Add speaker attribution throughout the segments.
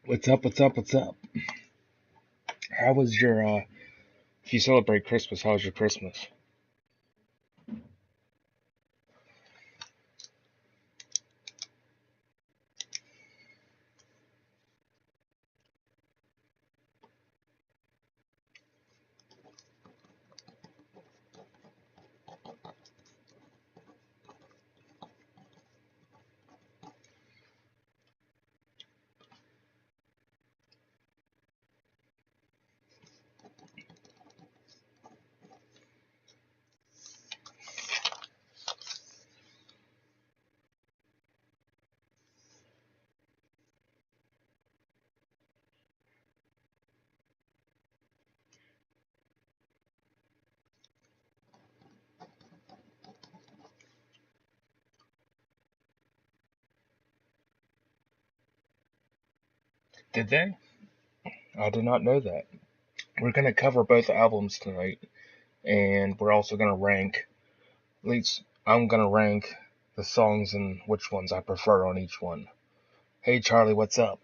Speaker 1: What's up? What's up? What's up? How was your, if you celebrate Christmas, how was your Christmas? Did they? I did not know that. We're going to cover both albums tonight, and we're also going to rank, at least I'm going to rank the songs and which ones I prefer on each one. Hey Charlie, what's up?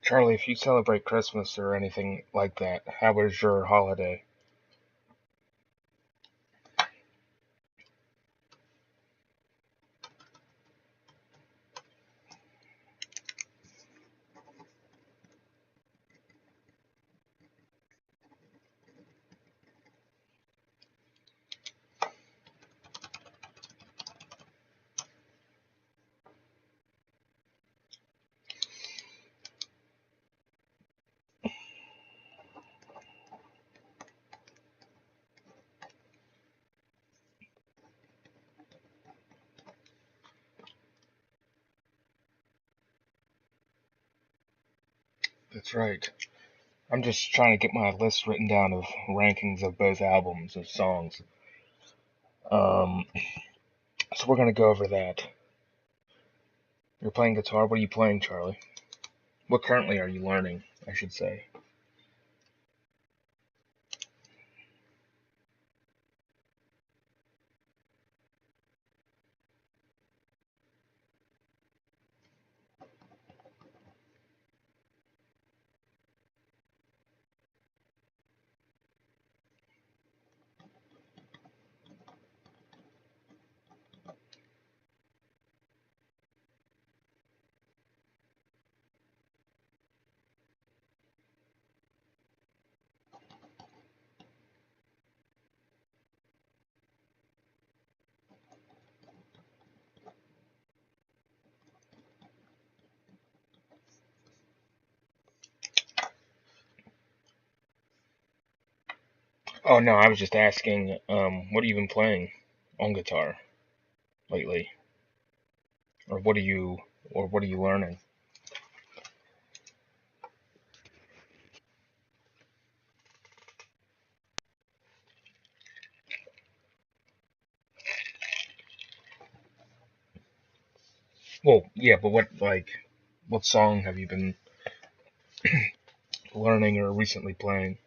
Speaker 1: Charlie, if you celebrate Christmas or anything like that, how was your holiday? That's right. I'm just trying to get my list written down of rankings of both albums of songs. Um, so we're going to go over that. You're playing guitar? What are you playing, Charlie? What currently are you learning, I should say? Oh no, I was just asking, what have you been playing on guitar lately? Or what are you learning? Well, yeah, but what song have you been learning or recently playing?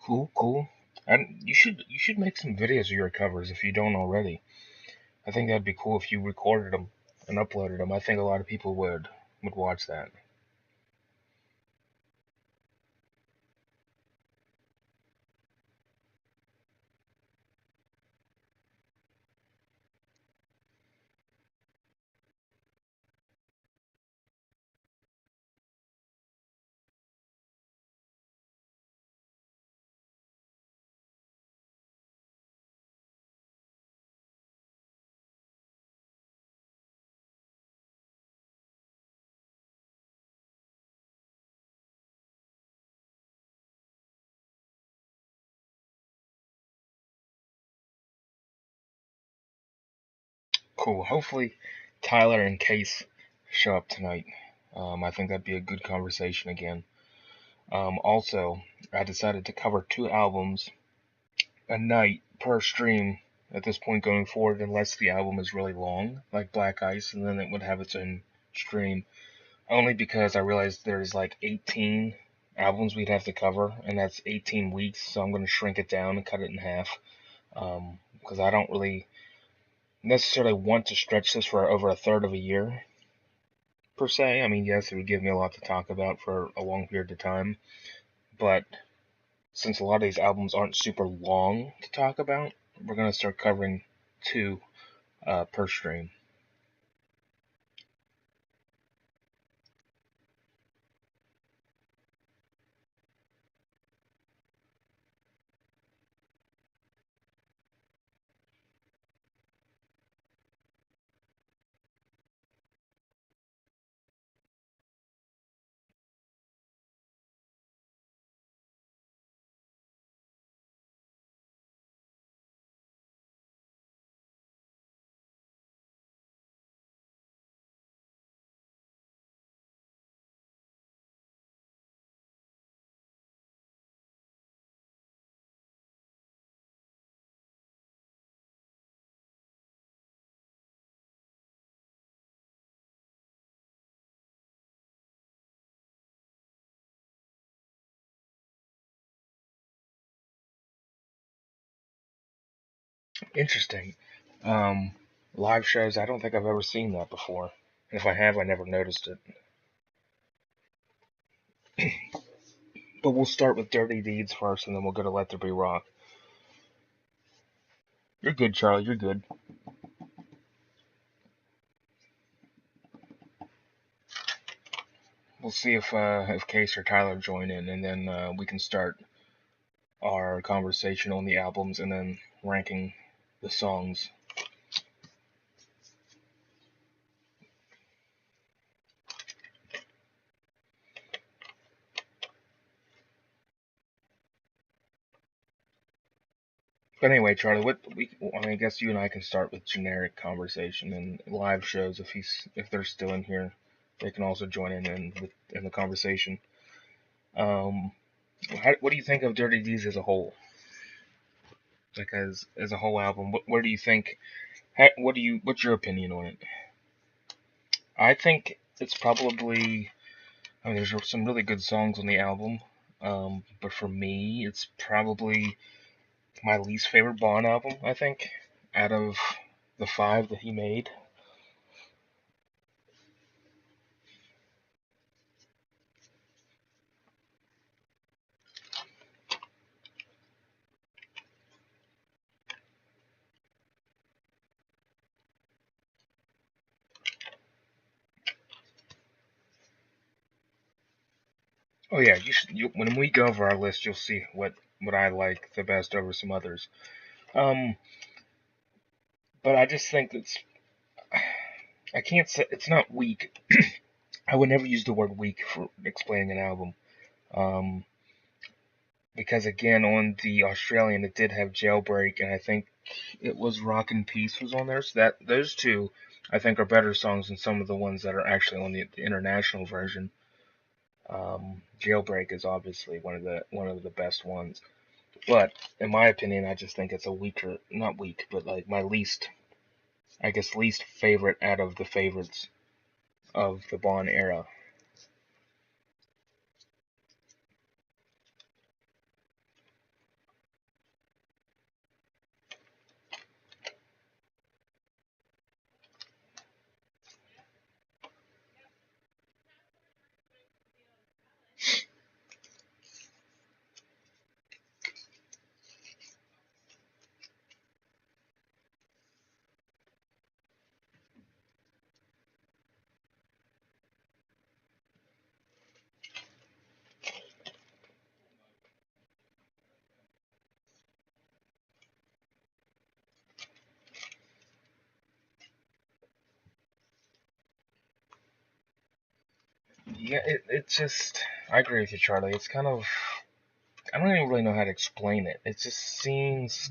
Speaker 1: Cool, cool. And you should make some videos of your covers if you don't already. I think that'd be cool if you recorded them and uploaded them, I think a lot of people would watch that. Cool. Hopefully, Tyler and Case show up tonight. I think that'd be a good conversation again. Also, I decided to cover 2 albums a night per stream at this point going forward, unless the album is really long, like Black Ice, and then it would have its own stream. Only because I realized there's like 18 albums we'd have to cover, and that's 18 weeks, so I'm going to shrink it down and cut it in half. Because I don't really necessarily want to stretch this for over a third of a year, per se. I mean, yes, it would give me a lot to talk about for a long period of time, but since a lot of these albums aren't super long to talk about, we're going to start covering 2 per stream. Interesting. Um, Live shows, I don't think I've ever seen that before. And if I have, I never noticed it. But we'll start with Dirty Deeds first, and then we'll go to Let There Be Rock. You're good, Charlie. You're good. We'll see if Case or Tyler join in, and then we can start our conversation on the albums, and then ranking the songs. But anyway, Charlie, I mean, I guess you and I can start with generic conversation and live shows. If they're still in here, they can also join in the conversation. Um, what do you think of Dirty Deeds as a whole? Like as a whole album, where do you think? What's your opinion on it? I think it's probably. I mean, there's some really good songs on the album, but for me, it's probably my least favorite Bond album. I think out of the 5 that he made. Oh yeah, when we go over our list, you'll see what I like the best over some others. Um, but I just think I can't say it's not weak. I would never use the word weak for explaining an album. Um, because again, on the Australian, it did have Jailbreak, and I think it was Rock and Peace was on there. So that those 2, I think, are better songs than some of the ones that are actually on the international version. Jailbreak is obviously one of the best ones. But in my opinion, I just think it's a weaker, not weak, but like my least, I guess, least favorite out of the favorites of the Bond era. Yeah, it's just, I agree with you, Charlie. It's kind of, I don't even really know how to explain it. It just seems,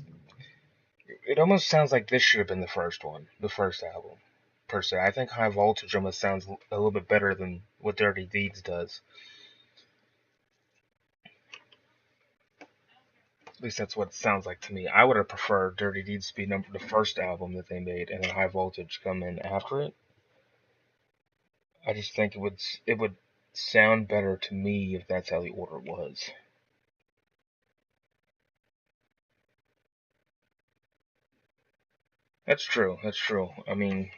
Speaker 1: it almost sounds like this should have been the first one, the first album, per se. I think High Voltage almost sounds a little bit better than what Dirty Deeds does. At least that's what it sounds like to me. I would have preferred Dirty Deeds to be the first album that they made, and then High Voltage come in after it. I just think it would sound better to me if that's how the order was. That's true. That's true. I mean,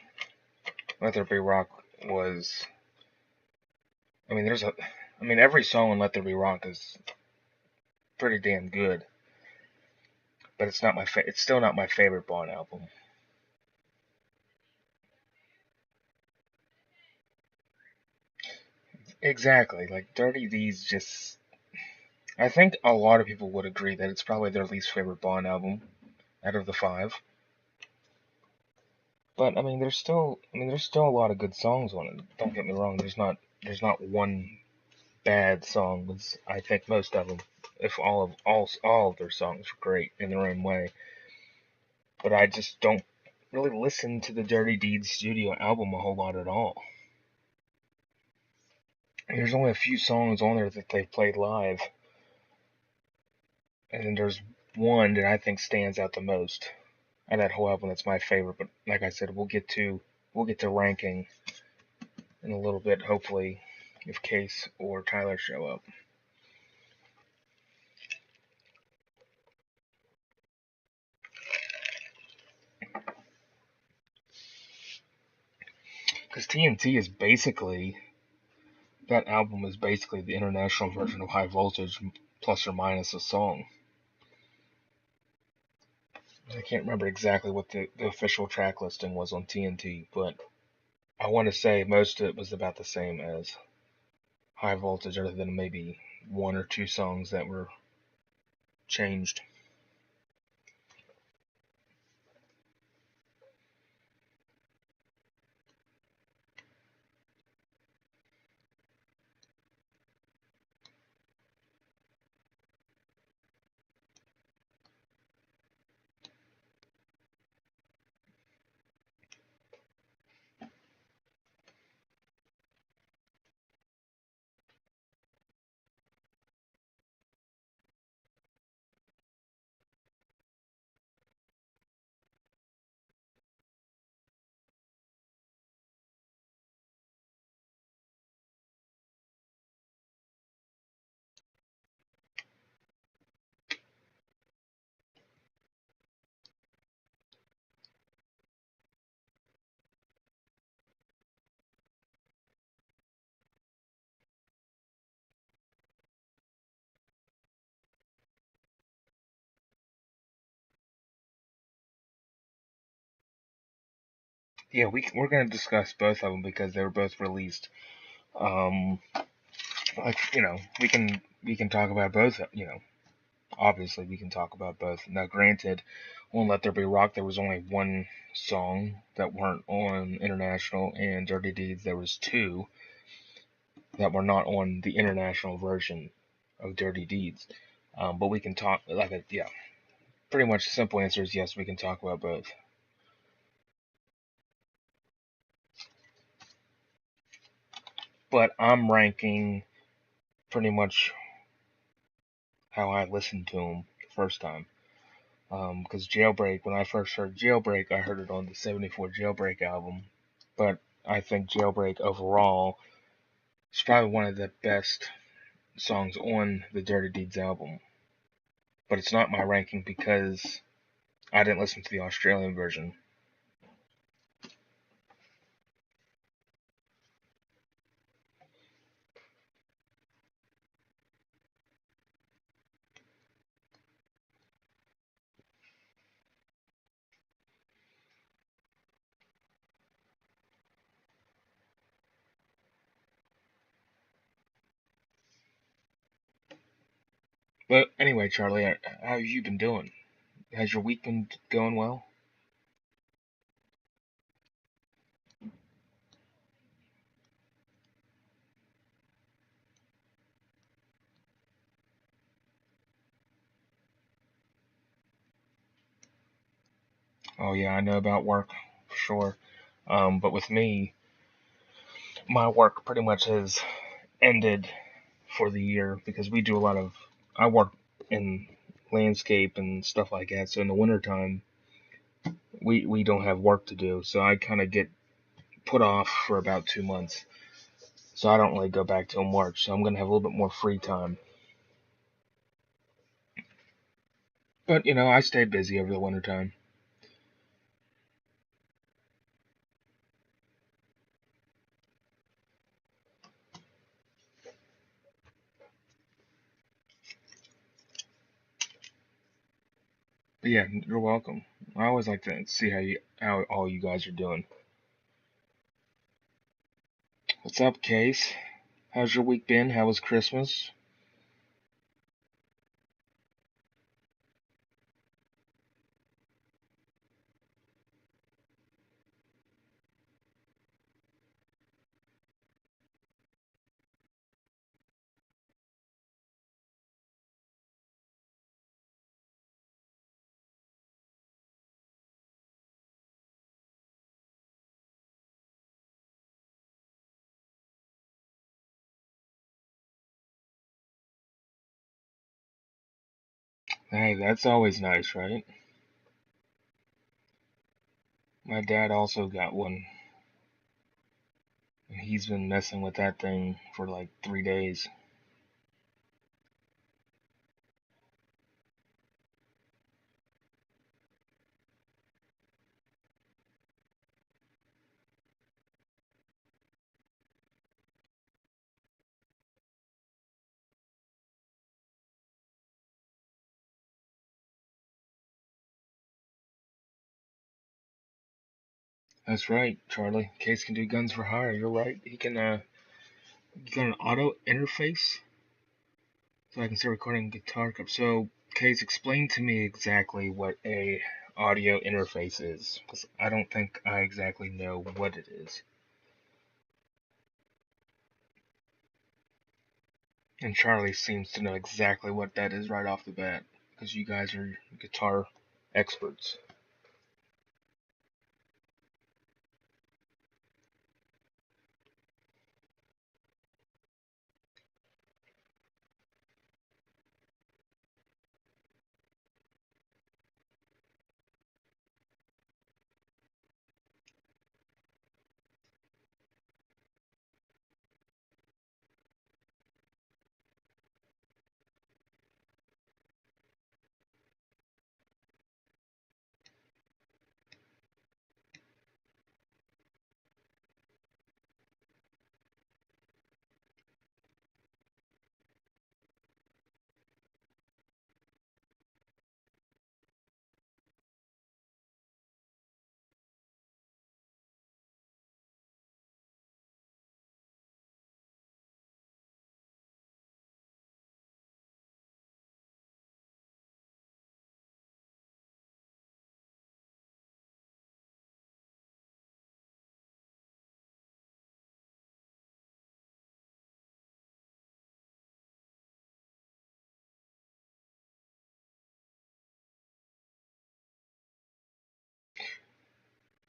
Speaker 1: Let There Be Rock was. I mean, every song on Let There Be Rock is pretty damn good, but it's not it's still not my favorite Bond album. Exactly. Like Dirty Deeds just. I think a lot of people would agree that it's probably their least favorite Bond album out of the five. But there's still a lot of good songs on it. Don't get me wrong. There's not one bad songs. I think most of them, if all of their songs, are great in their own way. But I just don't really listen to the Dirty Deeds studio album a whole lot at all. And there's only a few songs on there that they played live, and then there's one that I think stands out the most out of that whole album. That's my favorite. But like I said, we'll get to ranking in a little bit, hopefully, if Case or Tyler show up. Because TNT is basically that album is basically the international version of High Voltage, plus or minus a song. I can't remember exactly what the official track listing was on TNT, but I want to say most of it was about the same as High Voltage, other than maybe one or two songs that were changed. Yeah, we're gonna discuss both of them because they were both released. Um, like we can talk about both. Obviously we can talk about both. Now, granted, on Let There Be Rock there was only one song that weren't on international, and Dirty Deeds there was two that were not on the international version of Dirty Deeds. But we can talk yeah. Pretty much the simple answer is yes. We can talk about both. But I'm ranking pretty much how I listened to them the first time. Because Jailbreak, when I first heard Jailbreak, I heard it on the '74 Jailbreak album. But I think Jailbreak overall is probably one of the best songs on the Dirty Deeds album. But it's not my ranking because I didn't listen to the Australian version. But anyway, Charlie, how have you been doing? Has your week been going well? Oh yeah, I know about work for sure. But with me, my work pretty much has ended for the year because we do a lot of. I work in landscape and stuff like that. So in the wintertime, we don't have work to do. So I kind of get put off for about 2 months. So I don't really go back till March. So I'm gonna have a little bit more free time. But I stay busy over the wintertime. But yeah, you're welcome. I always like to see how all you guys are doing. What's up, Case? How's your week been? How was Christmas? Hey, that's always nice, right? My dad also got one. And he's been messing with that thing for like 3 days. That's right, Charlie. Case can do guns for hire. You're right. He can. He got an auto interface, so I can start recording guitar cup. So, Case, explain to me exactly what a audio interface is, because I don't think I exactly know what it is. And Charlie seems to know exactly what that is right off the bat, because you guys are guitar experts.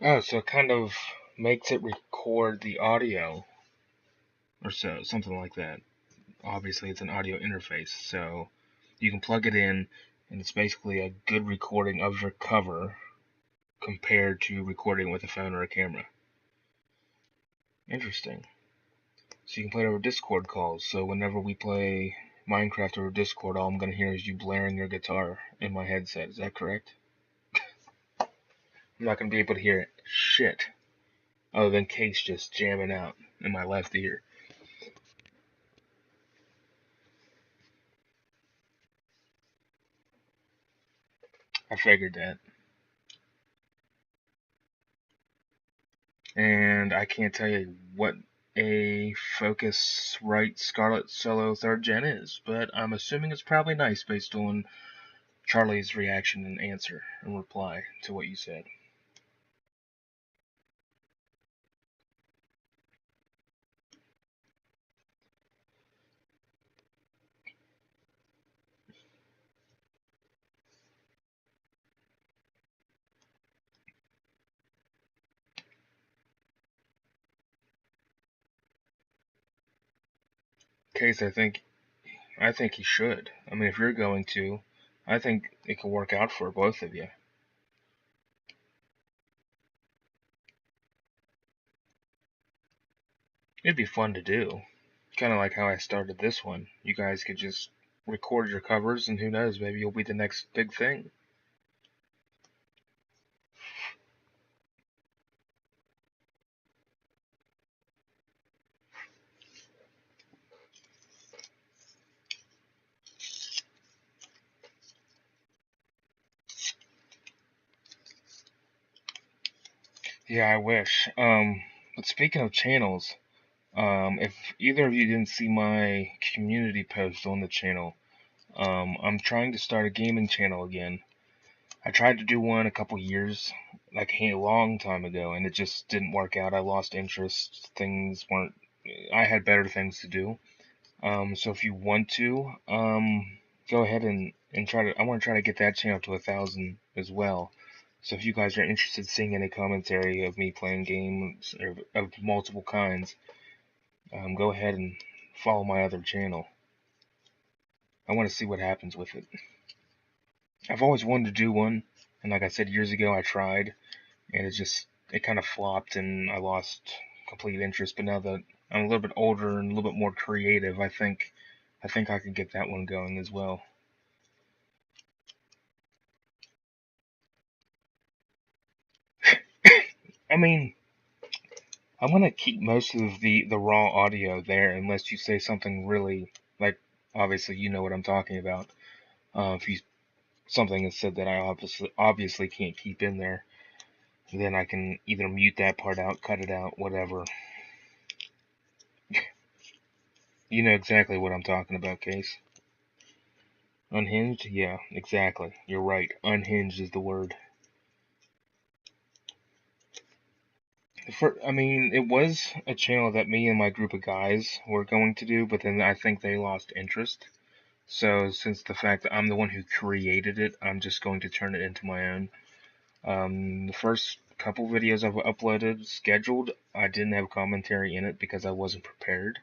Speaker 1: Oh, so it kind of makes it record the audio, or so, something like that. Obviously, it's an audio interface, so you can plug it in, and it's basically a good recording of your cover compared to recording with a phone or a camera. Interesting. So you can play it over Discord calls. So whenever we play Minecraft over Discord, all I'm gonna hear is you blaring your guitar in my headset. Is that correct? I'm not gonna be able to hear it. Shit. Other than Case just jamming out in my left ear. I figured that. And I can't tell you what a Focusrite Scarlett Solo 3rd Gen is, but I'm assuming it's probably nice based on Charlie's reaction and answer and reply to what you said. Case, I think he should. I mean, if you're going to, I think it could work out for both of you. It'd be fun to do. Kind of like how I started this one. You guys could just record your covers, and who knows, maybe you'll be the next big thing. Yeah, I wish. But speaking of channels, if either of you didn't see my community post on the channel, I'm trying to start a gaming channel again. I tried to do one a couple years, like a long time ago, and it just didn't work out. I lost interest. Things weren't. I had better things to do. So if you want to, go ahead and try to. I want to try to get that channel to 1,000 as well. So if you guys are interested in seeing any commentary of me playing games of multiple kinds, go ahead and follow my other channel. I want to see what happens with it. I've always wanted to do one, and like I said years ago, I tried, and it kind of flopped, and I lost complete interest. But now that I'm a little bit older and a little bit more creative, I think I could get that one going as well. I mean, I'm gonna keep most of the raw audio there, unless you say something really like. Obviously, you know what I'm talking about. If you something is said that I obviously can't keep in there, then I can either mute that part out, cut it out, whatever. You know exactly what I'm talking about, Case. Unhinged? Yeah, exactly. You're right. Unhinged is the word. I mean, it was a channel that me and my group of guys were going to do, but then I think they lost interest. So, since the fact that I'm the one who created it, I'm just going to turn it into my own. The first couple videos I've uploaded scheduled, I didn't have commentary in it because I wasn't prepared.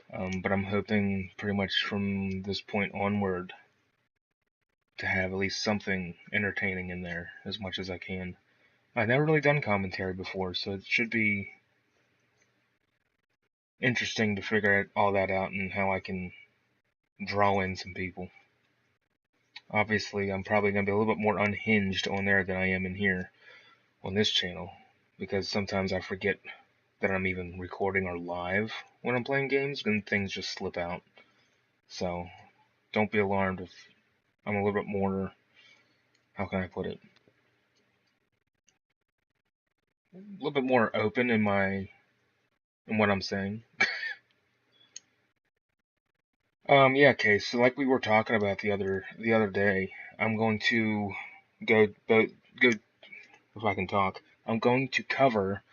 Speaker 1: But I'm hoping pretty much from this point onward to have at least something entertaining in there as much as I can. I've never really done commentary before, so it should be interesting to figure all that out and how I can draw in some people. Obviously, I'm probably going to be a little bit more unhinged on there than I am in here on this channel, because sometimes I forget that I'm even recording or live when I'm playing games, and things just slip out. So, don't be alarmed if I'm a little bit more, how can I put it, a little bit more open in what I'm saying. Yeah, okay, so like we were talking about the other day, I'm going to go if I can talk. I'm going to cover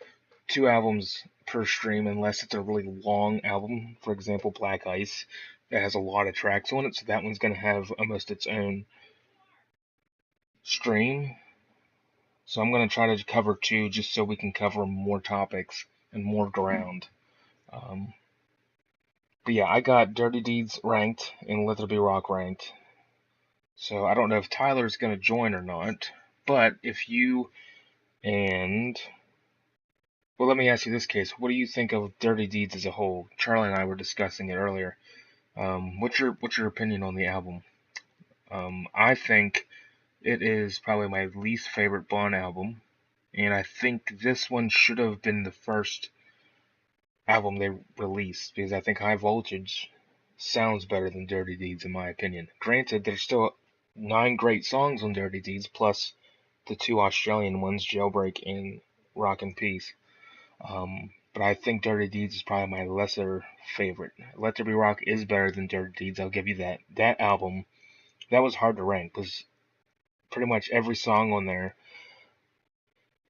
Speaker 1: 2 albums per stream unless it's a really long album. For example, Black Ice that has a lot of tracks on it, so that one's going to have almost its own stream. So I'm going to try to cover 2 just so we can cover more topics and more ground. Um, but yeah, I got Dirty Deeds ranked and Let There Be Rock ranked. So I don't know if Tyler's going to join or not. But if you and well, let me ask you this, Case. What do you think of Dirty Deeds as a whole? Charlie and I were discussing it earlier. What's your opinion on the album? I think it is probably my least favorite Bond album, and I think this one should have been the first album they released because I think High Voltage sounds better than Dirty Deeds in my opinion. Granted, there's still 9 great songs on Dirty Deeds plus the 2 Australian ones, Jailbreak and Rock and Peace. But I think Dirty Deeds is probably my lesser favorite. Let There Be Rock is better than Dirty Deeds, I'll give you that. That album, that was hard to rank because pretty much every song on there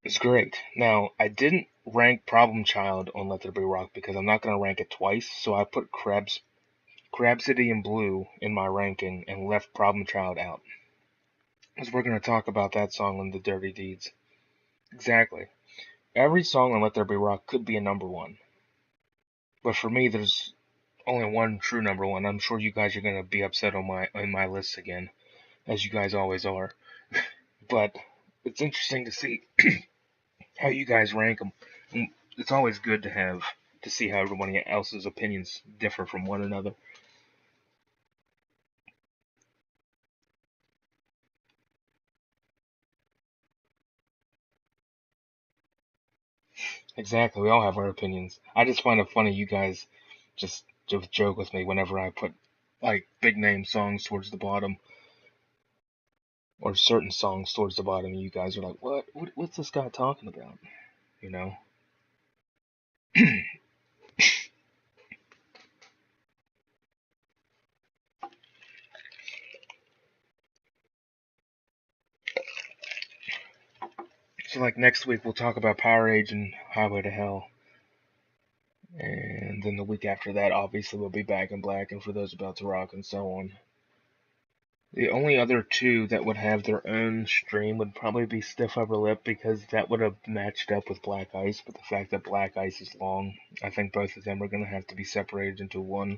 Speaker 1: is great. Now, I didn't rank Problem Child on Let There Be Rock because I'm not going to rank it twice, so I put Crab City and Blue in my ranking and left Problem Child out. Because we're going to talk about that song on the Dirty Deeds. Exactly. Every song on Let There Be Rock could be a number 1. But for me, there's only one true number one. I'm sure you guys are gonna be upset on my list again, as you guys always are. But it's interesting to see how you guys rank them. And it's always good to see how everybody else's opinions differ from one another. Exactly, we all have our opinions. I just find it funny you guys just joke with me whenever I put like big name songs towards the bottom or certain songs towards the bottom, and you guys are like, what's this guy talking about? You know? So like next week we'll talk about Power Age and Highway to Hell. And then the week after that, obviously, we'll be Back in Black and For Those About to Rock and so on. The only other two that would have their own stream would probably be Stiff Upper Lip because that would have matched up with Black Ice, but the fact that Black Ice is long, I think both of them are going to have to be separated into one.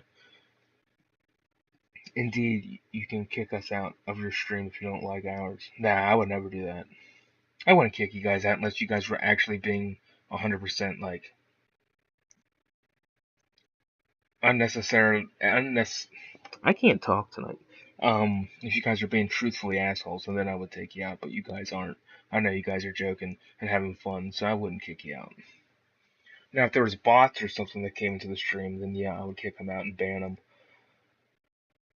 Speaker 1: Indeed, you can kick us out of your stream if you don't like ours. Nah, I would never do that. I wouldn't kick you guys out unless you guys were actually being 100% like unnecessary. I can't talk tonight. If you guys are being truthfully assholes, then I would take you out, but you guys aren't. I know you guys are joking and having fun, so I wouldn't kick you out. Now, if there was bots or something that came into the stream, then yeah, I would kick them out and ban them.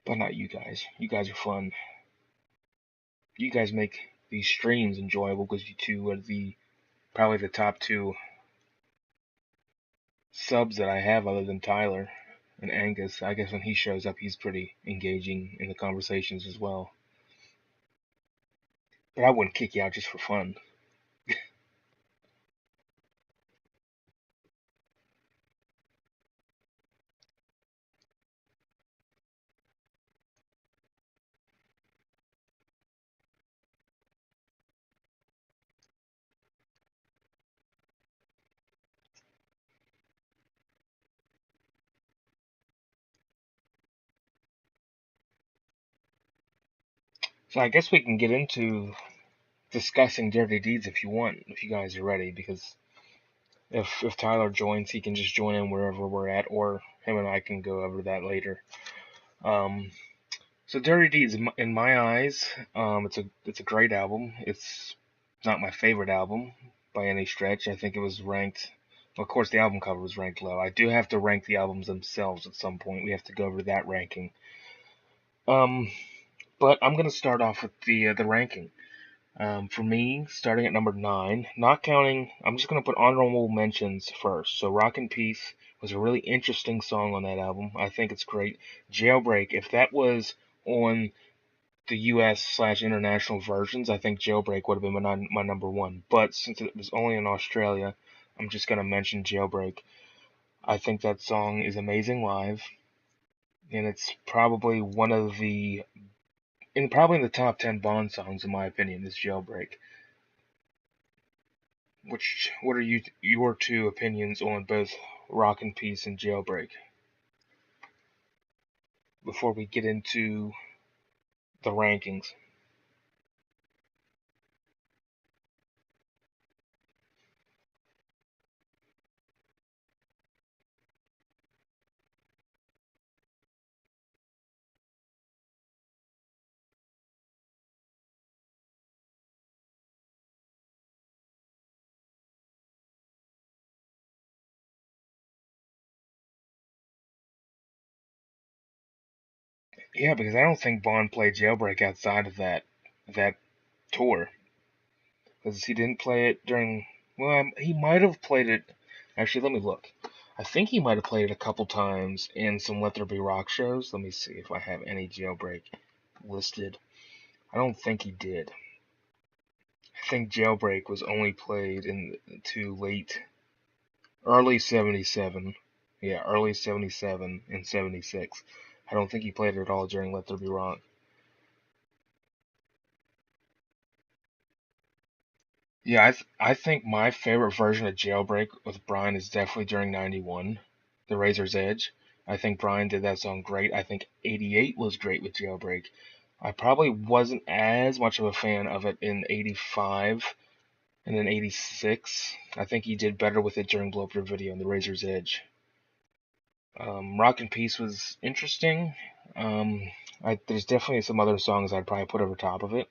Speaker 1: But not you guys. You guys are fun. You guys make these streams enjoyable because you two are probably the top two subs that I have other than Tyler and Angus. I guess when he shows up, he's pretty engaging in the conversations as well. But I wouldn't kick you out just for fun. So I guess we can get into discussing Dirty Deeds if you want, if you guys are ready, because if Tyler joins, he can just join in wherever we're at, or him and I can go over that later. Um, so Dirty Deeds, in my eyes, it's a great album. It's not my favorite album by any stretch. I think it was ranked. Well, of course, the album cover was ranked low. I do have to rank the albums themselves at some point. We have to go over that ranking. Um, but I'm gonna start off with the ranking. For me, starting at number 9, not counting, I'm just going to put honorable mentions first. So, Rock and Peace was a really interesting song on that album. I think it's great. Jailbreak, if that was on the US/international versions, I think Jailbreak would have been my number 1. But since it was only in Australia, I'm just going to mention Jailbreak. I think that song is amazing live, and it's probably probably in the top 10 Bond songs, in my opinion, is Jailbreak. What are your two opinions on both Rock and Peace and Jailbreak before we get into the rankings? Yeah, because I don't think Bond played Jailbreak outside of that tour, because he didn't play it during. Well, he might have played it. Actually, let me look. I think he might have played it a couple times in some Let There Be Rock shows. Let me see if I have any Jailbreak listed. I don't think he did. I think Jailbreak was only played in too late early 77. Yeah, early 77 and 76. I don't think he played it at all during Let There Be Rock. Yeah, I think my favorite version of Jailbreak with Brian is definitely during 91, The Razor's Edge. I think Brian did that song great. I think 88 was great with Jailbreak. I probably wasn't as much of a fan of it in 85 and then 86. I think he did better with it during Blow Up Your Video and The Razor's Edge. Rock and Peace was interesting. There's definitely some other songs I'd probably put over top of it.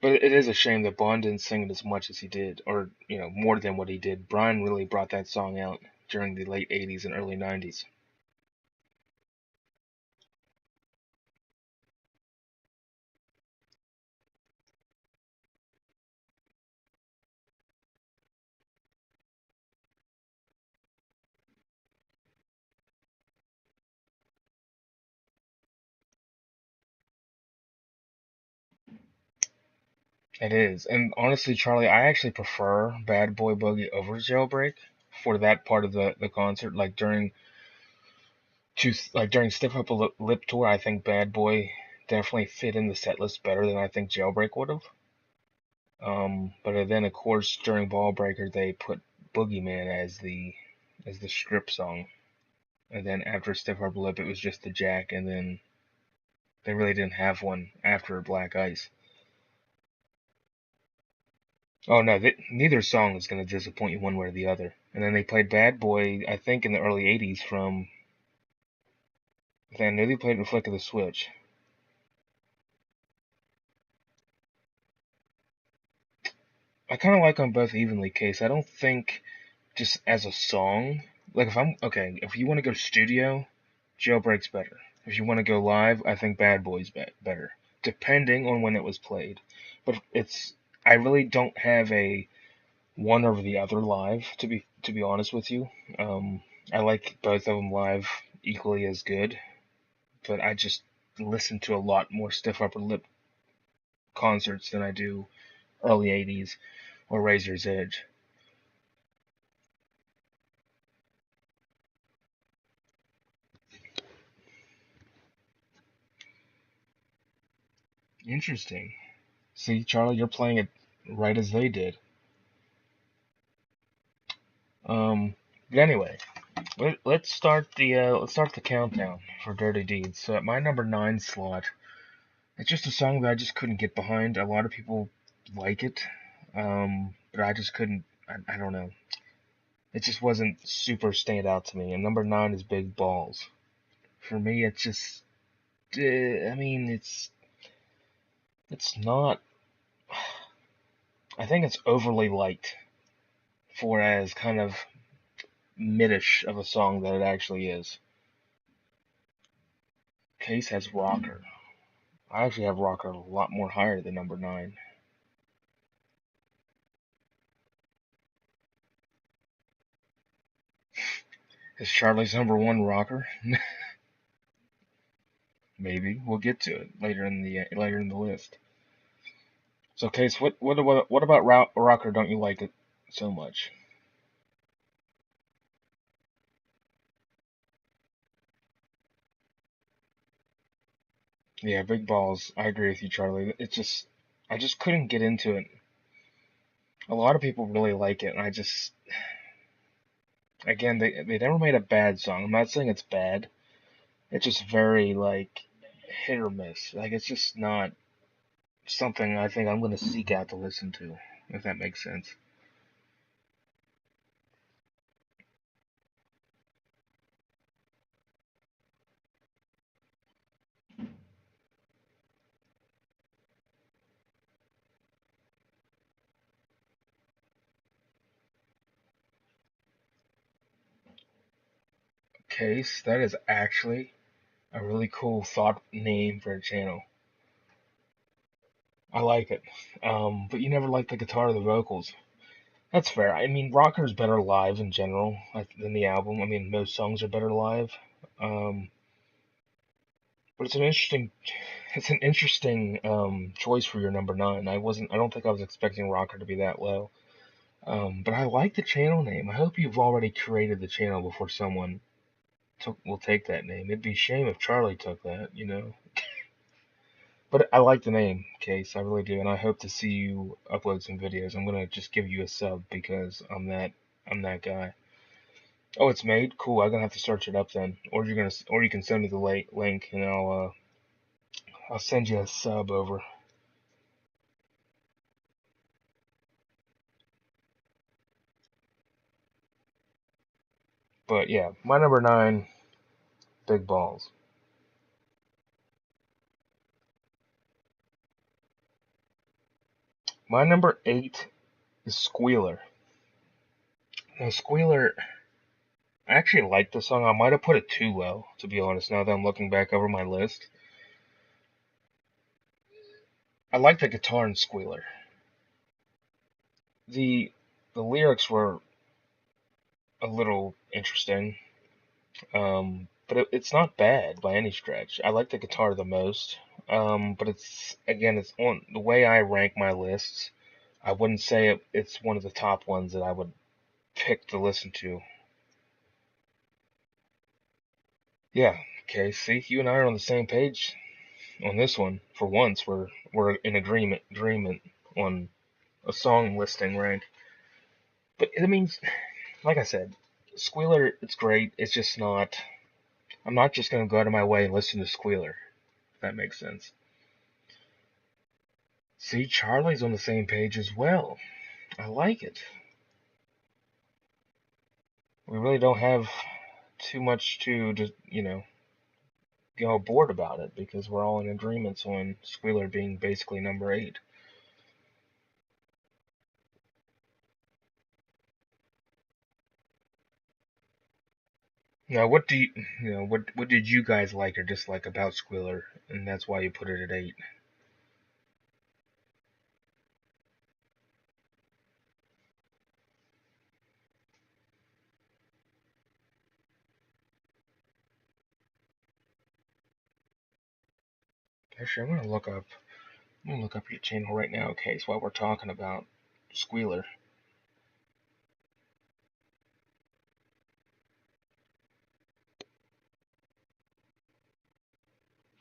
Speaker 1: But it is a shame that Bond didn't sing it as much as he did, or, more than what he did. Brian really brought that song out during the late 80s and early 90s. It is. And honestly, Charlie, I actually prefer Bad Boy Boogie over Jailbreak for that part of the concert. During Stiff Upper Lip Tour, I think Bad Boy definitely fit in the set list better than I think Jailbreak would have. But then of course during Ball Breaker they put Boogeyman as the strip song. And then after Stiff Upper Lip it was just the Jack, and then they really didn't have one after Black Ice. Oh no, neither song is going to disappoint you one way or the other. And then they played Bad Boy, I think, in the early 80s from. I know they played the Flick of the Switch. I kind of like them both evenly, Case. I don't think just as a song. Like if you want to go studio, Jailbreak's better. If you want to go live, I think Bad Boy's better, depending on when it was played. But I really don't have a one over the other live, to be honest with you. I like both of them live equally as good, but I just listen to a lot more Stiff Upper Lip concerts than I do early 80s or Razor's Edge. Interesting. See, Charlie, you're playing it right as they did. But anyway, let's start the countdown for Dirty Deeds. So at my number 9 slot, it's just a song that I just couldn't get behind. A lot of people like it, but I just couldn't. I don't know. It just wasn't super stand out to me. And number 9 is Big Balls. For me, it's just. I mean, it's not. I think it's overly light for as kind of midish of a song that it actually is. Case has Rocker. I actually have Rocker a lot more higher than number 9. Is Charlie's number 1 Rocker? Maybe we'll get to it later in the list. So, Case, what about Rocker? Don't you like it so much? Yeah, Big Balls. I agree with you, Charlie. I just couldn't get into it. A lot of people really like it, and again, they never made a bad song. I'm not saying it's bad. It's just very like hit or miss. Like it's just not something I think I'm gonna seek out to listen to, if that makes sense. Case, that is actually a really cool thought name for a channel. I like it. But you never liked the guitar or the vocals. That's fair. I mean, Rocker's better live in general than the album. I mean, most songs are better live. Um, but it's an interesting choice for your number 9. I don't think I was expecting Rocker to be that low. But I like the channel name. I hope you've already created the channel before someone will take that name. It'd be a shame if Charlie took that. But I like the name, Case. I really do, and I hope to see you upload some videos. I'm gonna just give you a sub because I'm that guy. Oh, it's made. Cool. I'm gonna have to search it up then, or you can send me the link, and I'll send you a sub over. But yeah, my number 9, Big Balls. My number 8 is Squealer. Now, Squealer, I actually like the song. I might have put it too low, to be honest. Now that I'm looking back over my list, I like the guitar in Squealer. The the lyrics were a little interesting, but it's not bad by any stretch. I like the guitar the most, but it's on the way I rank my lists. I wouldn't say it's one of the top ones that I would pick to listen to. Yeah, okay. See, you and I are on the same page on this one. For once, we're in agreement on a song listing rank. But it means, like I said, Squealer, it's great. It's just not. I'm not just gonna go out of my way and listen to Squealer. If that makes sense. See, Charlie's on the same page as well. I like it. We really don't have too much to just, go bored about it because we're all in agreement on Squealer being basically number 8. Now, what did you guys like or dislike about Squealer, and that's why you put it at 8? Actually, I'm gonna look up your channel right now, okay? So while we're talking about Squealer,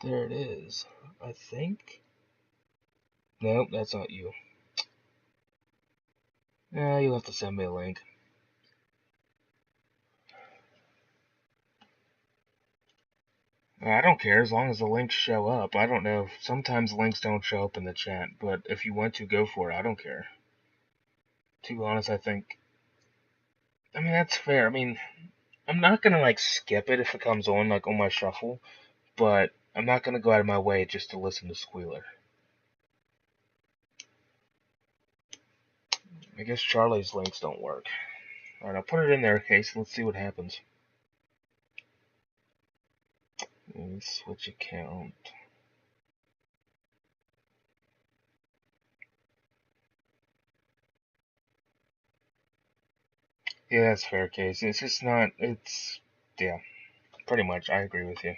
Speaker 1: there it is. I think. Nope, that's not you. You'll have to send me a link. I don't care as long as the links show up. I don't know. Sometimes links don't show up in the chat, but if you want to, go for it. I don't care. To be honest, I mean, that's fair. I mean, I'm not gonna like skip it if it comes on like on my shuffle, but I'm not gonna go out of my way just to listen to Squealer. I guess Charlie's links don't work. Alright, I'll put it in there, okay, so let's see what happens. Let me switch account. Yeah, that's fair, Case. It's just not, yeah, pretty much, I agree with you.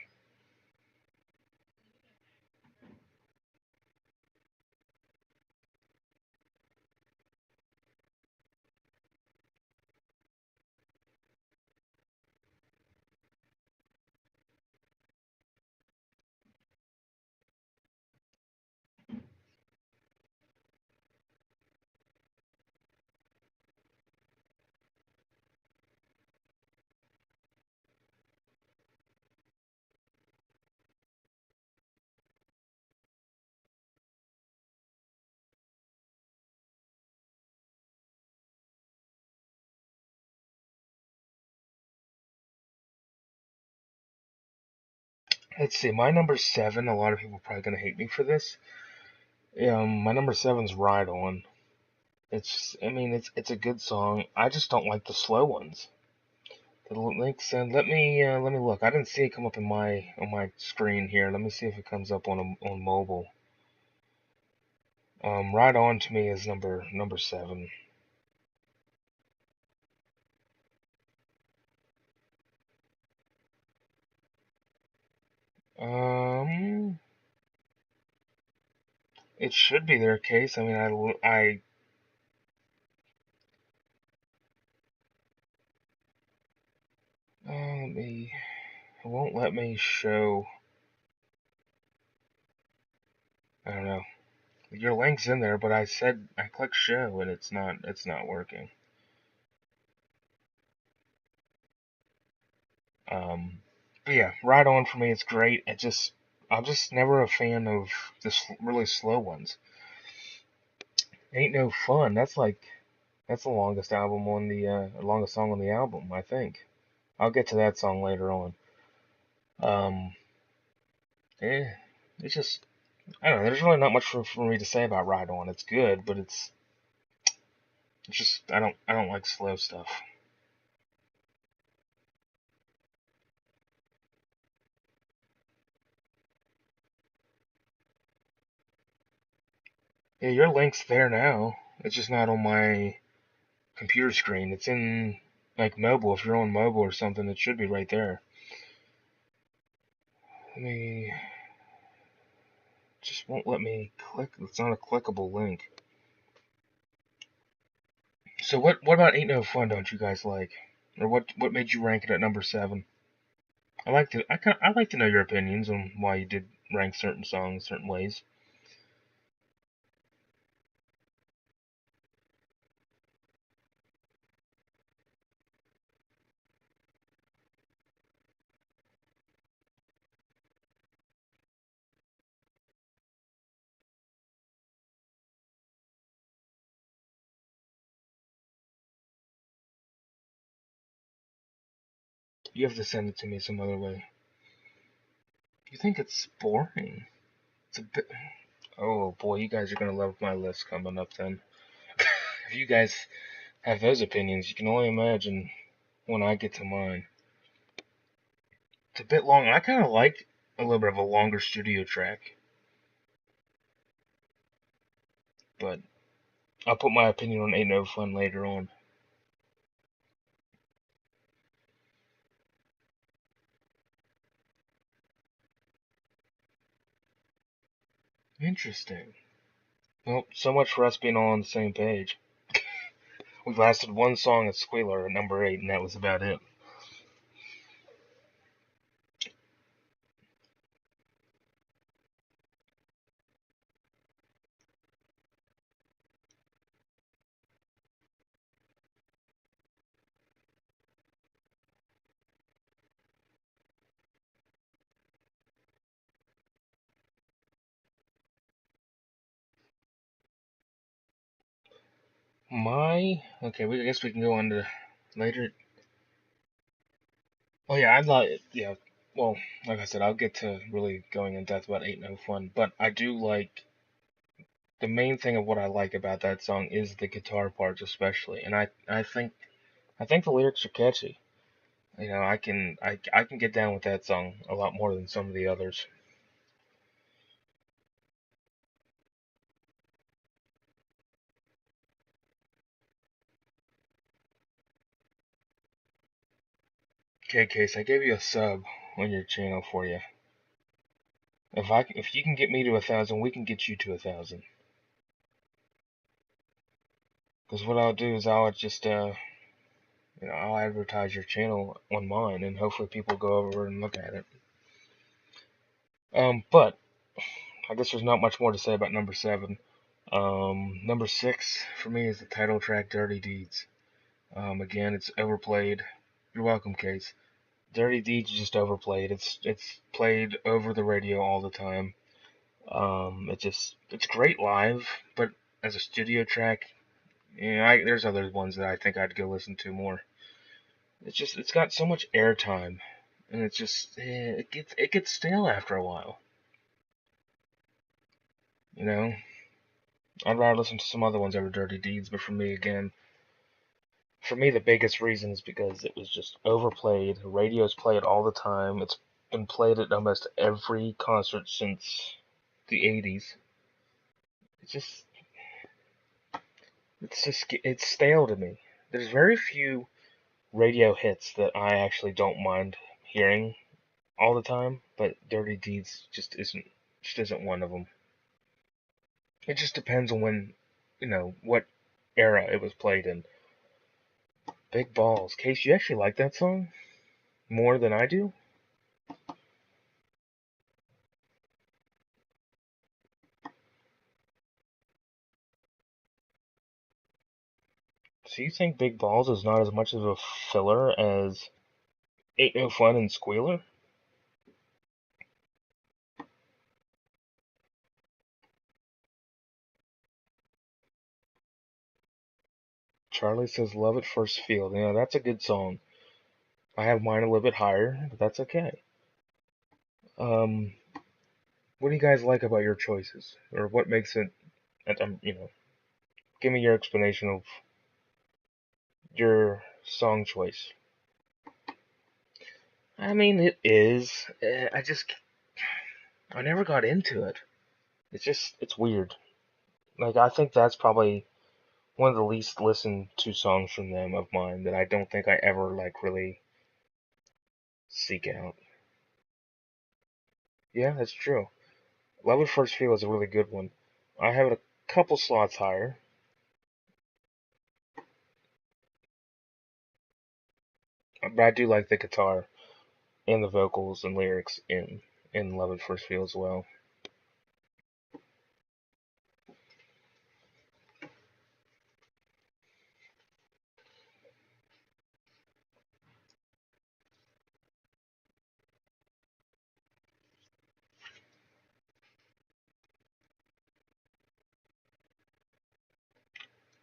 Speaker 1: Let's see, my number 7, a lot of people are probably gonna hate me for this. My number 7's Ride On. I mean, it's a good song. I just don't like the slow ones. The links, and let me look. I didn't see it come up in on my screen here. Let me see if it comes up on mobile. Ride On to me is number 7. Um, it should be their case. I mean, let me. It won't let me show. I don't know. Your link's in there, but I clicked show and it's not working. But yeah, Ride On for me is great. I'm just never a fan of the really slow ones. Ain't No Fun. That's the longest album on the longest song on the album, I think. I'll get to that song later on. Um, eh, it's just I don't know. There's really not much for me to say about Ride On. It's good, but it's just I don't like slow stuff. Yeah, your link's there now. It's just not on my computer screen. It's in like mobile. If you're on mobile or something, it should be right there. Let me just won't let me click. It's not a clickable link. So what about Ain't No Fun? Don't you guys like? Or what made you rank it at number 7? I like to know your opinions on why you did rank certain songs certain ways. You have to send it to me some other way. You think it's boring? It's a bit. Oh boy, you guys are gonna love my list coming up then. If you guys have those opinions, you can only imagine when I get to mine. It's a bit long. I kind of like a little bit of a longer studio track, but I'll put my opinion on Ain't No Fun later on. Interesting. Well, so much for us being all on the same page. We've lasted one song at Squealer at number 8, and that was about it. Okay, I guess we can go on to later. Oh yeah, I'd like yeah. Well, like I said, I'll get to really going in depth about Ain't No Fun, but I do like the main thing of what I like about that song is the guitar parts especially, and I think the lyrics are catchy. You know, I can get down with that song a lot more than some of the others. Okay, Case, I gave you a sub on your channel for you. If you can get me to 1,000, we can get you to 1,000. Because what I'll do is I'll just I'll advertise your channel on mine, and hopefully people go over and look at it. But I guess there's not much more to say about number 7. Number 6 for me is the title track, "Dirty Deeds." Again, it's overplayed. You're welcome, Case. "Dirty Deeds" is just overplayed. It's played over the radio all the time. It's great live, but as a studio track, there's other ones that I think I'd go listen to more. It's got so much airtime, and it gets stale after a while. You know, I'd rather listen to some other ones over Dirty Deeds, but for me, the biggest reason is because it was just overplayed. Radios play it all the time. It's been played at almost every concert since the 80s. It's just it's stale to me. There's very few radio hits that I actually don't mind hearing all the time, but Dirty Deeds just isn't one of them. It just depends on what era it was played in. Big Balls. Case, you actually like that song more than I do? So you think Big Balls is not as much of a filler as Ain't No Fun and Squealer? Charlie Says Love at First Feel. Yeah, that's a good song. I have mine a little bit higher, but that's okay. Um, what do you guys like about your choices? Or what makes it, give me your explanation of your song choice. I mean, it is. I never got into it. It's weird. Like, I think that's probably one of the least listened to songs from them of mine that I don't think I ever, like, really seek out. Yeah, that's true. Love at First Feel is a really good one. I have it a couple slots higher, but I do like the guitar and the vocals and lyrics in Love at First Feel as well.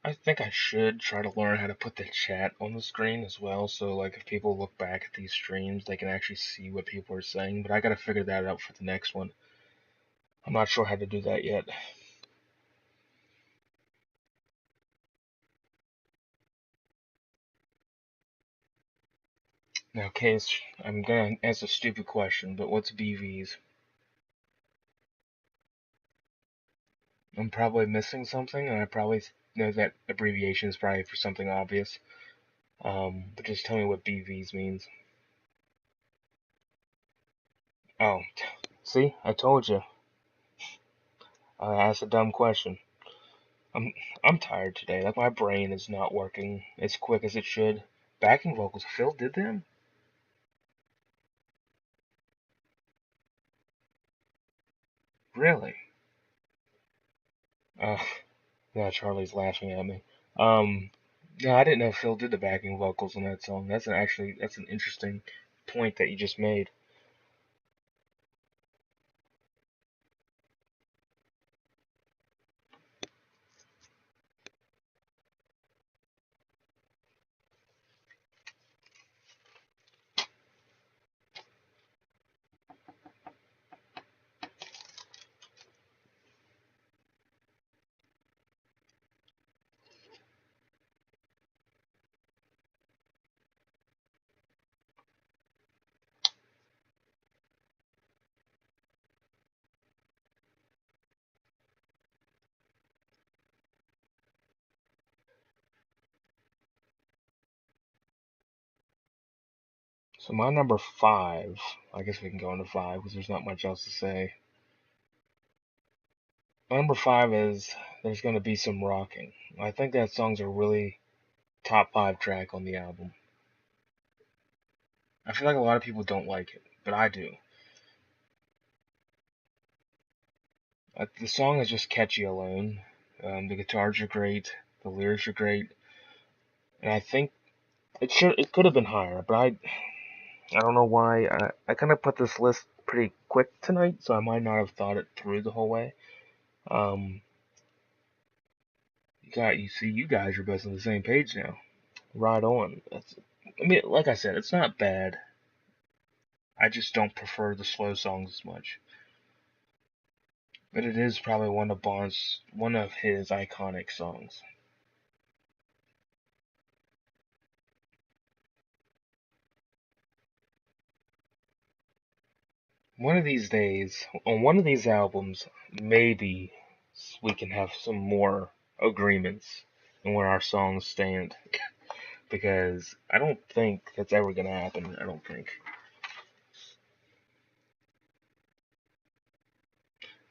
Speaker 1: I think I should try to learn how to put the chat on the screen as well, so like if people look back at these streams, they can actually see what people are saying. But I gotta figure that out for the next one. I'm not sure how to do that yet. Now, Case, I'm gonna ask a stupid question, but what's BVs? I'm probably missing something, and I probably know that abbreviation is probably for something obvious. But just tell me what BVs means. Oh, see, I told you. I asked a dumb question. I'm I'm tired today. Like my brain is not working as quick as it should. Backing vocals, Phil did them? Really? Uh, yeah, Charlie's laughing at me. Um, yeah, I didn't know Phil did the backing vocals on that song. That's an interesting point that you just made. So my number five, I guess we can go into five because there's not much else to say. My number five is There's Gonna Be Some Rocking. I think that song's a really top five track on the album. I feel like a lot of people don't like it, but I do. The song is just catchy alone. The guitars are great, the lyrics are great, and I think it could have been higher, but I don't know why. I kind of put this list pretty quick tonight, so I might not have thought it through the whole way. Um, you see, you guys are both on the same page now. Right on. I mean, like I said, it's not bad. I just don't prefer the slow songs as much. But it is probably one of his iconic songs. One of these days, on one of these albums, maybe we can have some more agreements on where our songs stand. Because I don't think that's ever gonna happen. I don't think.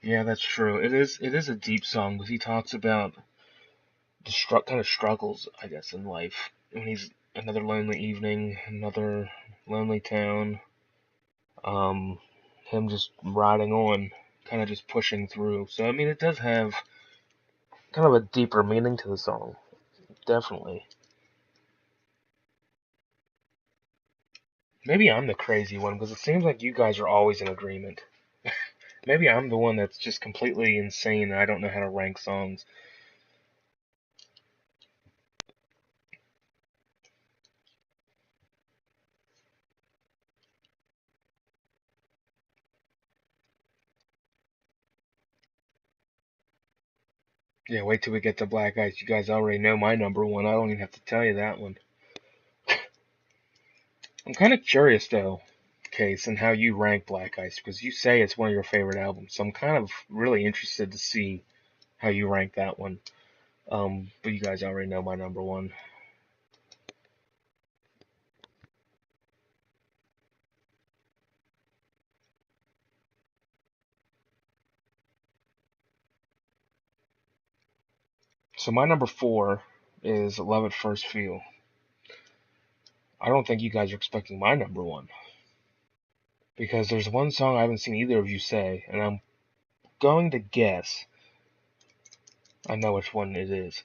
Speaker 1: Yeah, that's true. It is a deep song because he talks about the kind of struggles, I guess, in life. When he's another lonely evening, another lonely town. Um, him just riding on, kind of just pushing through. So I mean, it does have kind of a deeper meaning to the song, definitely. Maybe I'm the crazy one because it seems like you guys are always in agreement. Maybe I'm the one that's just completely insane and I don't know how to rank songs. Yeah, wait till we get to Black Ice. You guys already know my number one. I don't even have to tell you that one. I'm kind of curious though, Case, and how you rank Black Ice because you say it's one of your favorite albums. So I'm kind of really interested to see how you rank that one. But you guys already know my number one. So my number four is Love at First Feel. I don't think you guys are expecting my number one because there's one song I haven't seen either of you say, and I'm going to guess I know which one it is.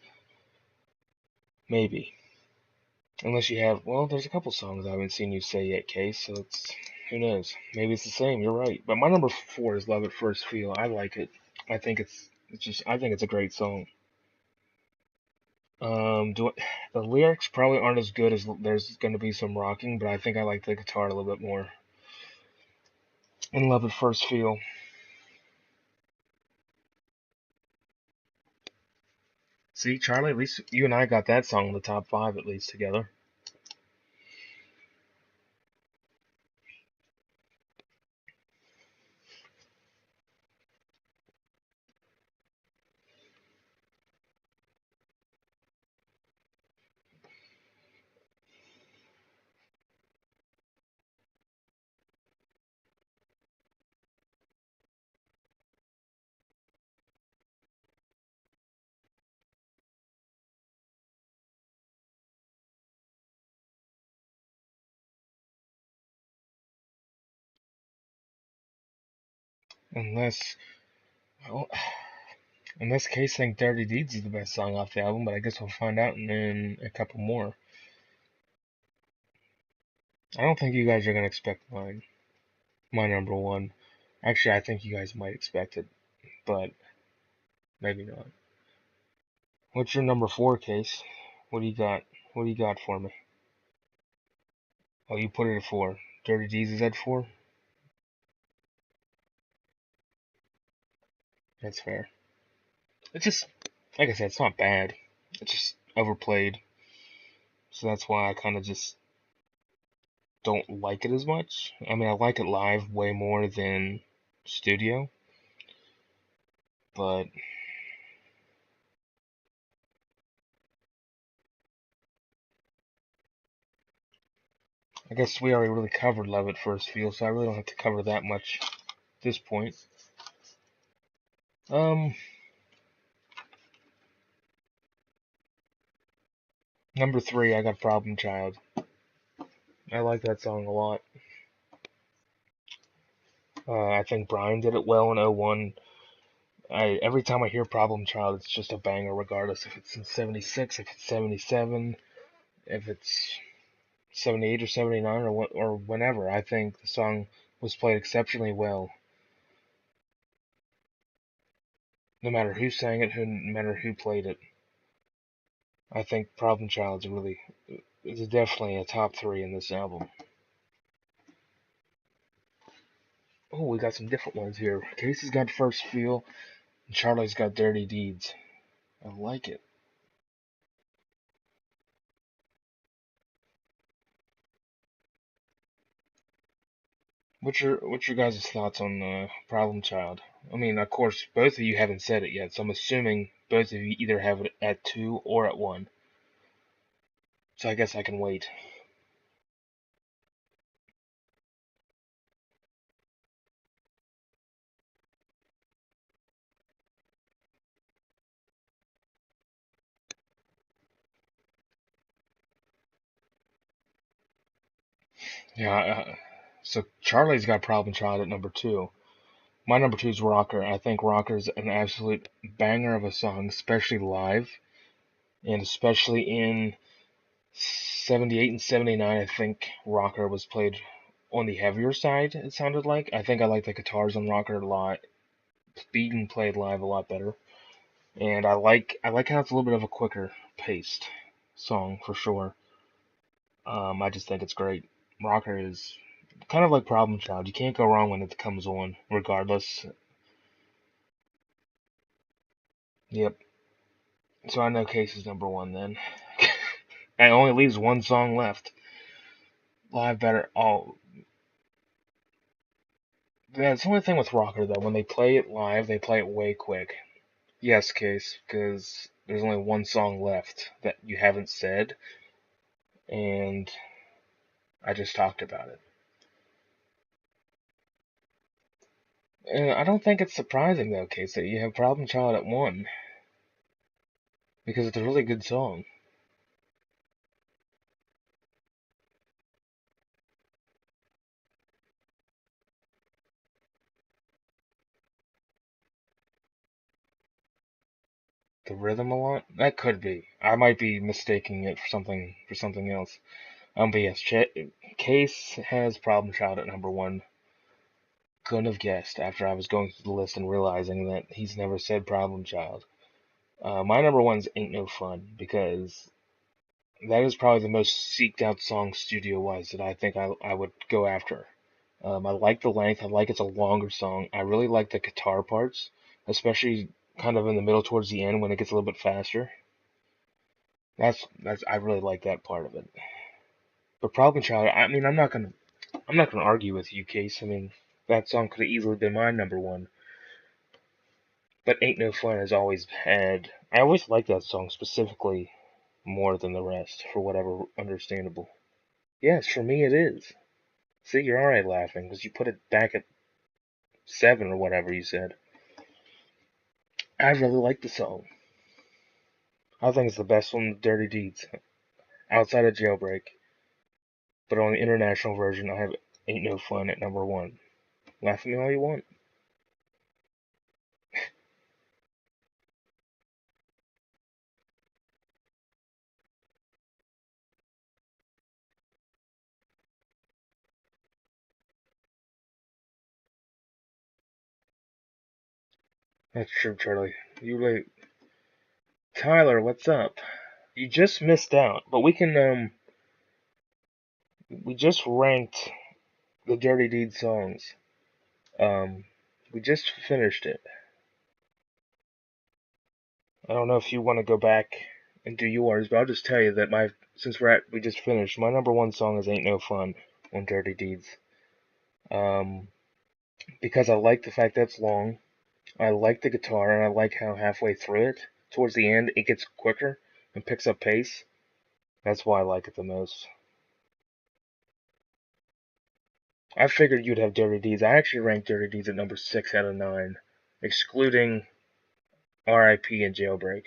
Speaker 1: Maybe. Unless you have, well, there's a couple songs I haven't seen you say yet, Case, so it's, who knows? Maybe it's the same, you're right. But my number four is Love at First Feel. I like it. I think I think it's a great song. The lyrics probably aren't as good as there's going to be some rocking, but I think I like the guitar a little bit more. In Love at First Feel. See, Charlie, at least you and I got that song in the top five at least together. Unless, well, in this case, I think Dirty Deeds is the best song off the album, but I guess we'll find out in a couple more. I don't think you guys are gonna expect mine. My number one. Actually, I think you guys might expect it, but maybe not. What's your number four, Case? What do you got? What do you got for me? Oh, you put it at four. Dirty Deeds is at four? That's fair. It's just, like I said, it's not bad. It's just overplayed. So that's why I kind of just don't like it as much. I mean, I like it live way more than studio, but I guess we already really covered Love at First Feel, so I really don't have to cover that much at this point. Um, Number three, I got Problem Child. I like that song a lot. I think Brian did it well in '01. Every time I hear Problem Child, it's just a banger, regardless if it's in '76, if it's '77, if it's '78 or '79 or whenever. I think the song was played exceptionally well, no matter who sang it, no matter who played it. I think Problem Child's is definitely a top three in this album. Oh, we got some different ones here. Casey's got First Feel, and Charlie's got Dirty Deeds. I like it. What's your guys' thoughts on Problem Child? I mean, of course, both of you haven't said it yet, so I'm assuming both of you either have it at two or at one. So I guess I can wait. Yeah. So Charlie's got Problem Child at number two. My number two is Rocker. I think Rocker's an absolute banger of a song, especially live, and especially in 78 and 79, I think Rocker was played on the heavier side, it sounded like. I think I like the guitars on Rocker a lot. Beaten played live a lot better. And I like how it's a little bit of a quicker paced song for sure. I just think it's great. Rocker is kind of like Problem Child. You can't go wrong when it comes on, regardless. Yep. So I know Case is number one then. And it only leaves one song left. Live better. Oh, that's the only thing with Rocker though. When they play it live, they play it way quick. Yes, Case, because there's only one song left that you haven't said, and I just talked about it. And I don't think it's surprising though, Case, that you have Problem Child at one because it's a really good song. The rhythm a lot? That could be. I might be mistaking it for something else. But yes, Case has Problem Child at number one. Couldn't have guessed after I was going through the list and realizing that he's never said Problem Child. My number one's Ain't No Fun because that is probably the most seeked out song studio wise that I think I would go after. I like the length. I like it's a longer song. I really like the guitar parts, especially kind of in the middle towards the end when it gets a little bit faster. That's I really like that part of it. But Problem Child, I mean, I'm not gonna argue with you, Case. I mean, that song could have easily been my number one. But Ain't No Fun has always had. I always like that song specifically more than the rest for whatever understandable. Yes, for me it is. See, you're alright laughing because you put it back at 7 or whatever you said. I really like the song. I think it's the best one of Dirty Deeds outside of Jailbreak. But on the international version, I have Ain't No Fun at number one. Laugh at me all you want. That's true, Charlie. You really, Tyler, what's up? You just missed out, but we just ranked the Dirty Deed songs. Um, we just finished it. I don't know if you want to go back and do yours, but I'll just tell you that since we just finished, my number one song is Ain't No Fun on Dirty Deeds. Um, because I like the fact that it's long. I like the guitar, and I like how halfway through it, towards the end, it gets quicker and picks up pace. That's why I like it the most. I figured you'd have Dirty Deeds. I actually ranked Dirty Deeds at number 6 out of 9, excluding R.I.P. and Jailbreak.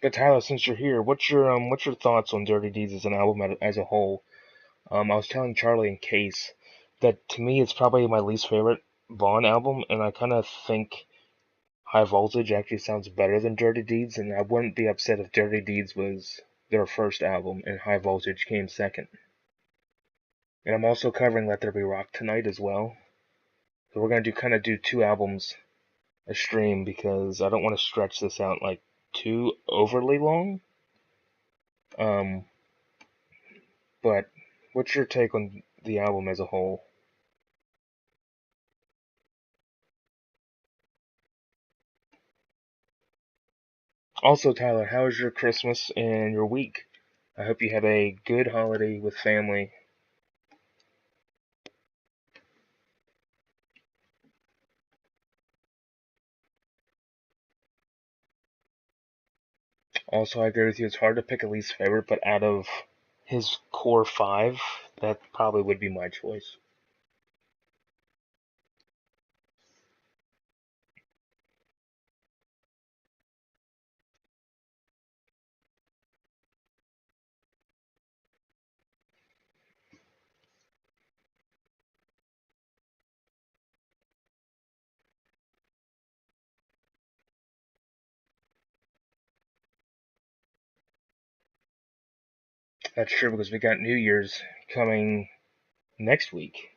Speaker 1: But Tyler, since you're here, what's your thoughts on Dirty Deeds as an album as a whole? I was telling Charlie and Case that to me it's probably my least favorite Vaughn album, and I kind of think High Voltage actually sounds better than Dirty Deeds, and I wouldn't be upset if Dirty Deeds was their first album and High Voltage came second. And I'm also covering Let There Be Rock tonight as well. So we're gonna do two albums a stream because I don't want to stretch this out like too overly long. Um, but what's your take on the album as a whole? Also, Tyler, how was your Christmas and your week? I hope you had a good holiday with family. Also, I agree with you. It's hard to pick a least favorite, but out of his core five, that probably would be my choice. That's true because we got New Year's coming next week.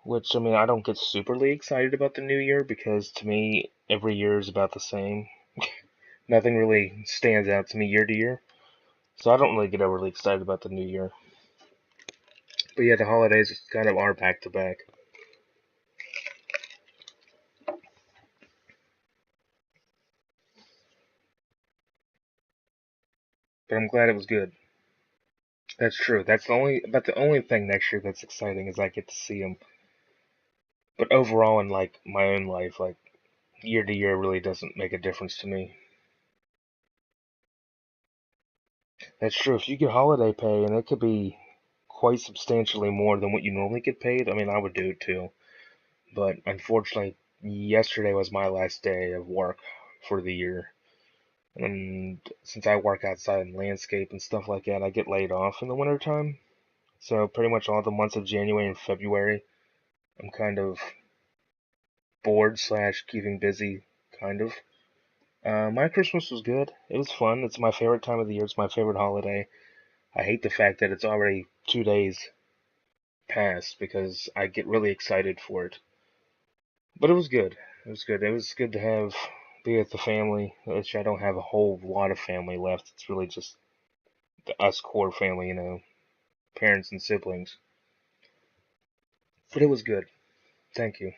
Speaker 1: Which, I mean, I don't get superly excited about the new year because to me, every year is about the same. Nothing really stands out to me year to year. So I don't really get overly excited about the new year. But yeah, the holidays kind of are back to back. But I'm glad it was good. That's true. That's the only thing next year that's exciting is I get to see them. But overall, in like my own life, like year to year really doesn't make a difference to me. That's true. If you get holiday pay, and it could be quite substantially more than what you normally get paid, I mean, I would do it too. But unfortunately, yesterday was my last day of work for the year. And since I work outside in landscape and stuff like that, I get laid off in the wintertime. So pretty much all the months of January and February, I'm kind of bored slash keeping busy, kind of. My Christmas was good. It was fun. It's my favorite time of the year. It's my favorite holiday. I hate the fact that it's already 2 days past because I get really excited for it. But it was good. It was good. It was good to have be with the family, which I don't have a whole lot of family left. It's really just the us core family, parents and siblings. But it was good. Thank you.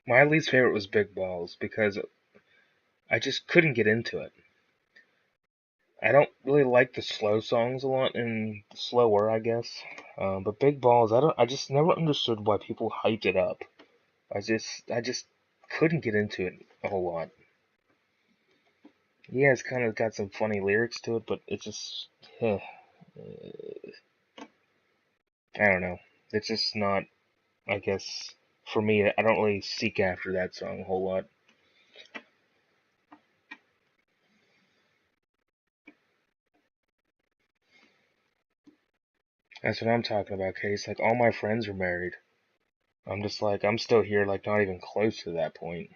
Speaker 1: My least favorite was Big Balls because I just couldn't get into it. I don't really like the slow songs a lot and slower, I guess. But Big Balls, I just never understood why people hyped it up. I just couldn't get into it a whole lot. Yeah, it's kind of got some funny lyrics to it, but it's just, eh, I don't know. It's just not, I guess, for me, I don't really seek after that song a whole lot. That's what I'm talking about, Case. Like, all my friends are married. I'm just like, I'm still here, like, not even close to that point.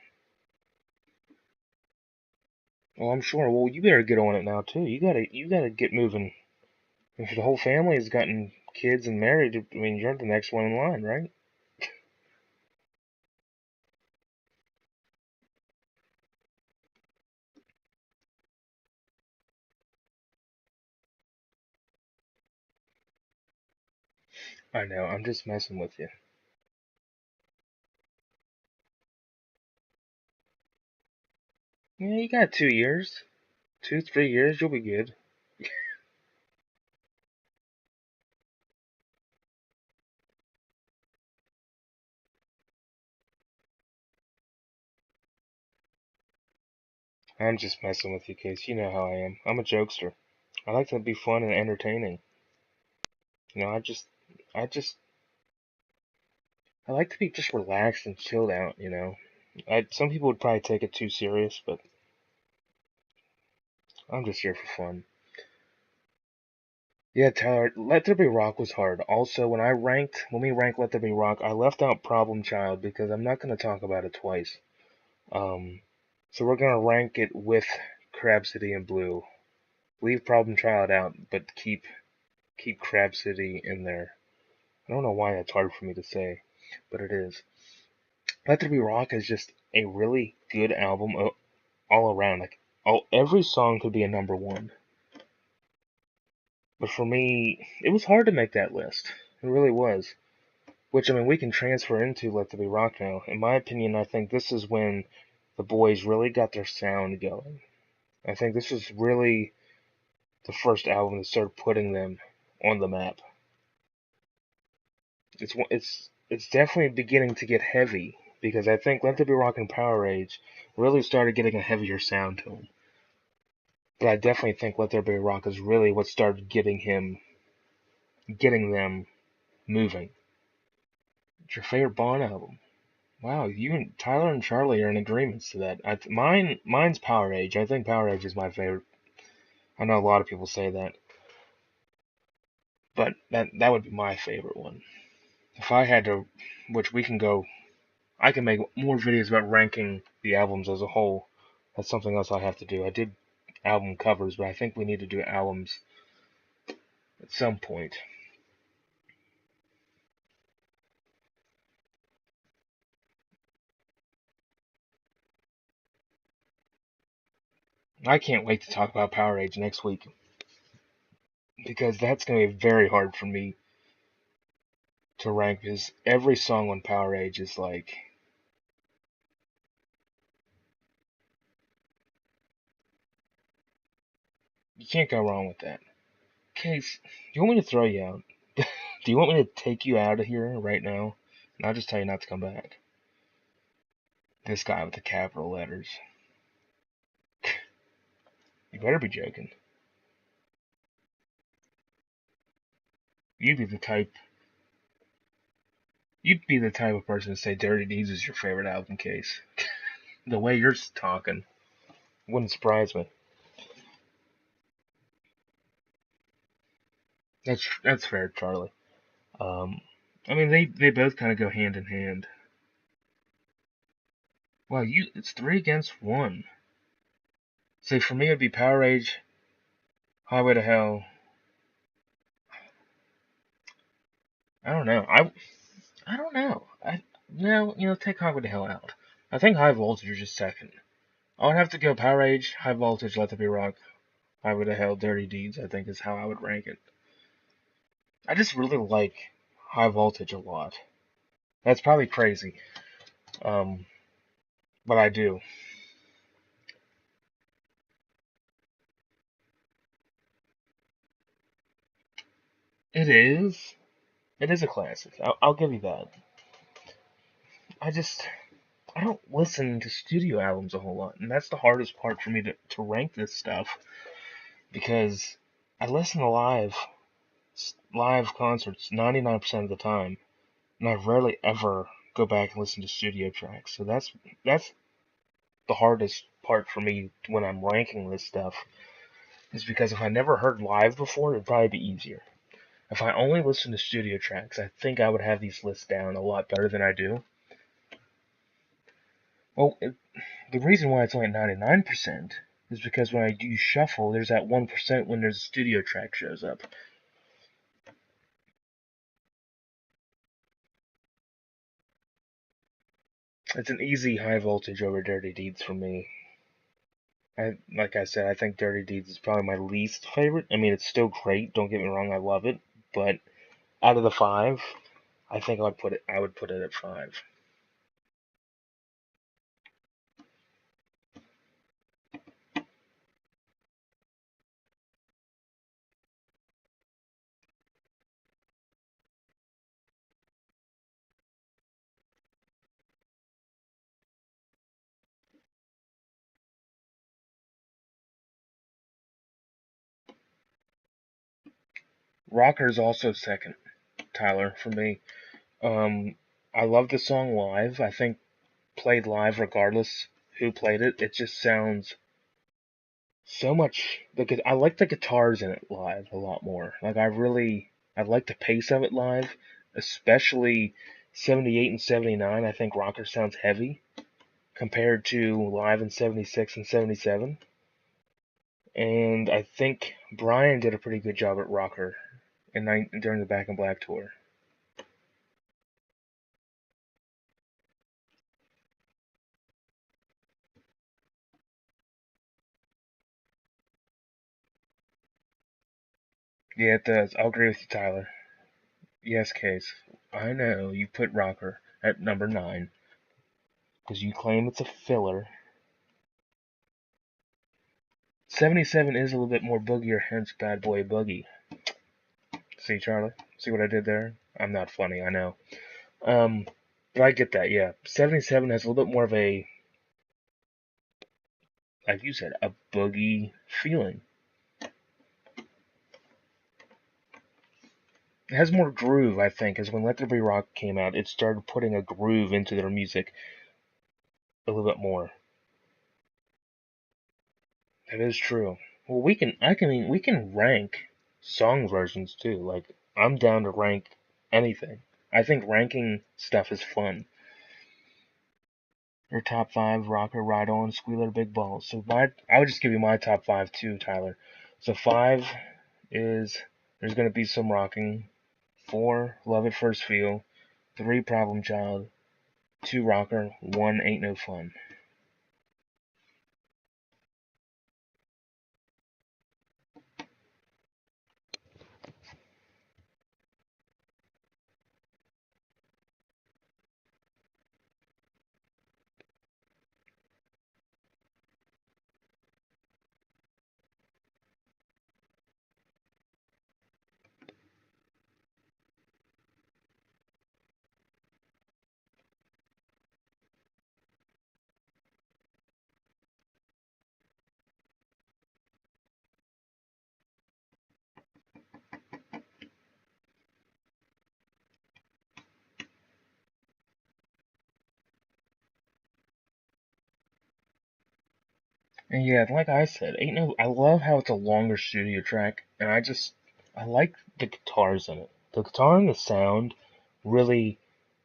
Speaker 1: Well, I'm sure. Well, you better get on it now, too. You gotta get moving. If the whole family has gotten kids and married, I mean, you're the next one in line, right? I know, I'm just messing with you. Yeah, you got 2 years. 2, 3 years, you'll be good. I'm just messing with you, Case. You know how I am. I'm a jokester. I like to be fun and entertaining. I just, I like to be just relaxed and chilled out. Some people would probably take it too serious, but I'm just here for fun. Yeah, Tyler, Let There Be Rock was hard. Also, when we ranked Let There Be Rock, I left out Problem Child because I'm not going to talk about it twice. Um, so we're going to rank it with Crab City and Blue. Leave Problem Child out, but keep Crab City in there. I don't know why that's hard for me to say, but it is. Let There Be Rock is just a really good album all around. Like, every song could be a number one. But for me, it was hard to make that list. It really was. Which, I mean, we can transfer into Let There Be Rock now. In my opinion, I think this is when the boys really got their sound going. I think this was really the first album that started putting them on the map. It's it's definitely beginning to get heavy because I think Let There Be Rock and Power Rage really started getting a heavier sound to him. But I definitely think Let There Be Rock is really what started getting them moving. It's your favorite Bond album? Wow, you and Tyler and Charlie are in agreement to that. Mine's Power Age. I think Power Age is my favorite. I know a lot of people say that, but that would be my favorite one. If I had to, which we can go, I can make more videos about ranking the albums as a whole. That's something else I have to do. I did album covers, but I think we need to do albums at some point. I can't wait to talk about Power Age next week because that's going to be very hard for me to rank because every song on Power Age is like you can't go wrong with that. Case, do you want me to throw you out? Do you want me to take you out of here right now? And I'll just tell you not to come back. This guy with the capital letters. You better be joking. You'd be the type. You'd be the type of person to say Dirty Deeds is your favorite album, Case. The way you're talking wouldn't surprise me. That's fair, Charlie. Um, I mean they both kind of go hand in hand. Well, it's 3 against 1. So for me it'd be Power Age, Highway to Hell. I don't know. I don't know. Take Highway to Hell out. I think High Voltage is just second. I would have to go Power Age, High Voltage, Let There Be Rock, Highway to Hell, Dirty Deeds. I think is how I would rank it. I just really like High Voltage a lot. That's probably crazy, um, but I do. It is. It is a classic. I'll give you that. I just I don't listen to studio albums a whole lot, and that's the hardest part for me to rank this stuff because I listen to live concerts 99% of the time, and I rarely ever go back and listen to studio tracks. So that's the hardest part for me when I'm ranking this stuff is because if I never heard live before, it'd probably be easier. If I only listened to studio tracks, I think I would have these lists down a lot better than I do. Well, the reason why it's only 99% is because when I do shuffle, there's that 1% when there's a studio track shows up. It's an easy high voltage over Dirty Deeds for me. Like I said, I think Dirty Deeds is probably my least favorite. I mean, it's still great. Don't get me wrong, I love it. But out of the five, I think I would put it at five. Rocker's also second, Tyler, for me. Um, I love the song live. I think played live, regardless who played it, it just sounds so much. I like the guitars in it live a lot more. I like the pace of it live, especially 78 and 79. I think Rocker sounds heavy compared to live in 76 and 77. And I think Brian did a pretty good job at Rocker during the Back in Black tour. Yeah, it does. I'll agree with you, Tyler. Yes, Case. I know you put Rocker at number 9 because you claim it's a filler. 77 is a little bit more boogier, hence Bad Boy Boogie. See, Charlie? See what I did there? I'm not funny, I know. Um, but I get that, yeah. 77 has a little bit more of a, like you said, a boogie feeling. It has more groove, I think, as when Let There Be Rock came out, it started putting a groove into their music a little bit more. That is true. Well, we can rank song versions too. Like, I'm down to rank anything. I think ranking stuff is fun. Your top five: Rocker, Ride On, Squealer, Big Balls. So I would just give you my top five too, Tyler. So five is there's gonna be some rocking. Four, Love at First Feel. Three, Problem Child. Two, Rocker. One, Ain't No Fun. And yeah, like I said, Ain't No. I love how it's a longer studio track, and I like the guitars in it. The guitar and the sound really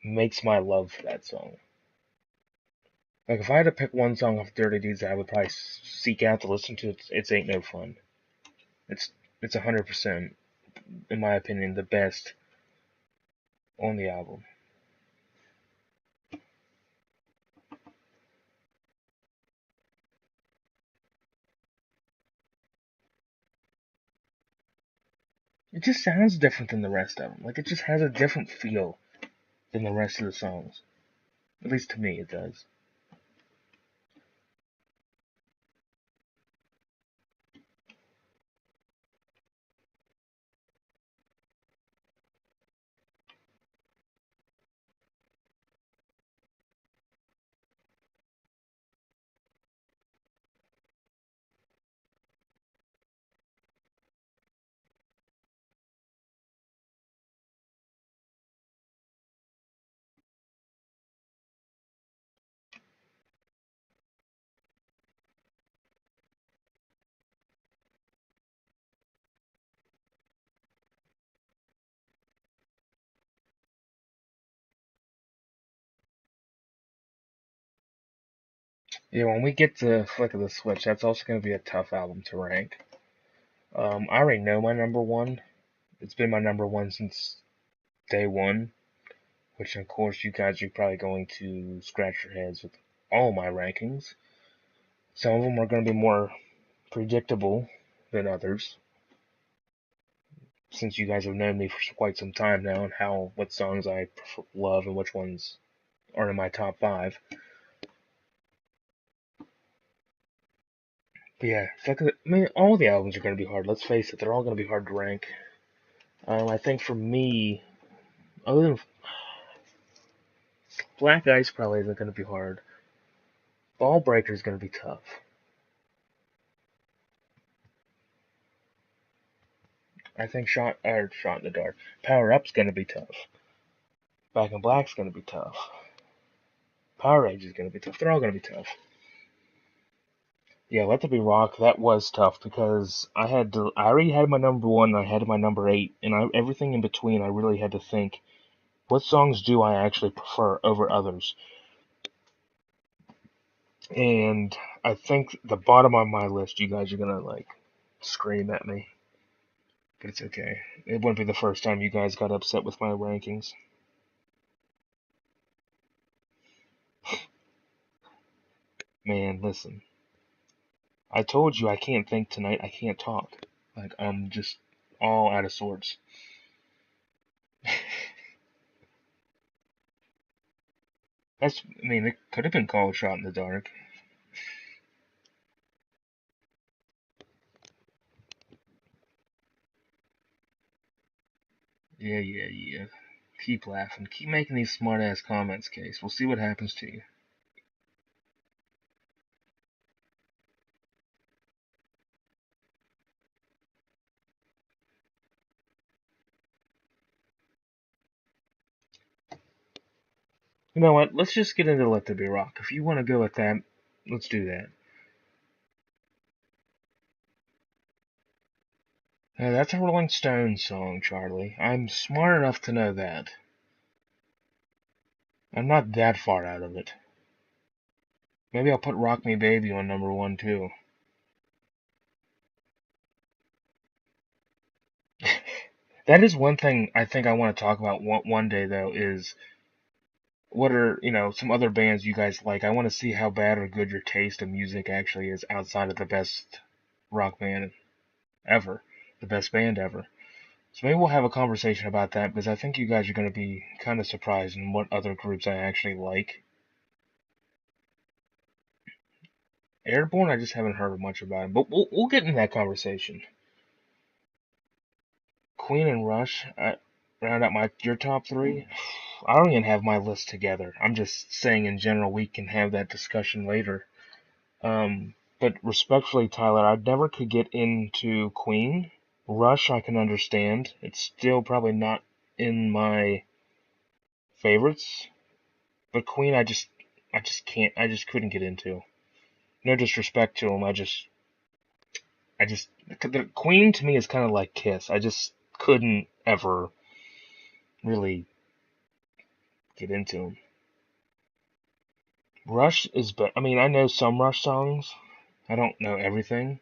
Speaker 1: makes my love for that song. Like if I had to pick one song off Dirty Deeds that I would probably seek out to listen to, it's Ain't No Fun. It's it's 100% in my opinion the best on the album. It just sounds different than the rest of them. Like it just has a different feel than the rest of the songs. At least to me, it does. Yeah, when we get to Flick of the Switch, that's also going to be a tough album to rank. I already know my number one. It's been my number one since day one, which of course you guys are probably going to scratch your heads with all my rankings. Some of them are going to be more predictable than others, since you guys have known me for quite some time now and what songs I love and which ones are in my top five. But yeah, I mean, all the albums are going to be hard. Let's face it, they're all going to be hard to rank. I think for me, other than Black Ice, probably isn't going to be hard. Ball Breaker is going to be tough. I think Shot in the Dark. Power Up's going to be tough. Back in Black's going to be tough. Power Rage is going to be tough. They're all going to be tough. Yeah, Let There Be Rock. That was tough because I already had my number one. I had my number eight, and everything in between. I really had to think, what songs do I actually prefer over others? And I think the bottom of my list, you guys are gonna like scream at me, but it's okay. It wouldn't be the first time you guys got upset with my rankings. Man, listen. I told you I can't think tonight. I can't talk. Like I'm just all out of sorts. I mean, it could have been called Shot in the Dark. Yeah, yeah, yeah. Keep laughing. Keep making these smart-ass comments, Case. We'll see what happens to you. You know what? Let's just get into Let There Be Rock. If you want to go with that, let's do that. That's a Rolling Stones song, Charlie. I'm smart enough to know that. I'm not that far out of it. Maybe I'll put Rock Me Baby on number 1 too. That is one thing I think I want to talk about one day though, is what are, some other bands you guys like. I want to see how bad or good your taste of music actually is outside of the best rock band ever, the best band ever. So maybe we'll have a conversation about that, because I think you guys are going to be kind of surprised in what other groups I actually like. Airborne, I just haven't heard much about it, but we'll get into that conversation. Queen and Rush, round out your top 3. I don't even have my list together. I'm just saying in general we can have that discussion later. But respectfully, Tyler, I never could get into Queen. Rush, I can understand. It's still probably not in my favorites. But Queen, I just can't. I just couldn't get into. No disrespect to them. The Queen to me is kind of like Kiss. I just couldn't ever really get into them. Rush is, but I mean, I know some Rush songs. I don't know everything.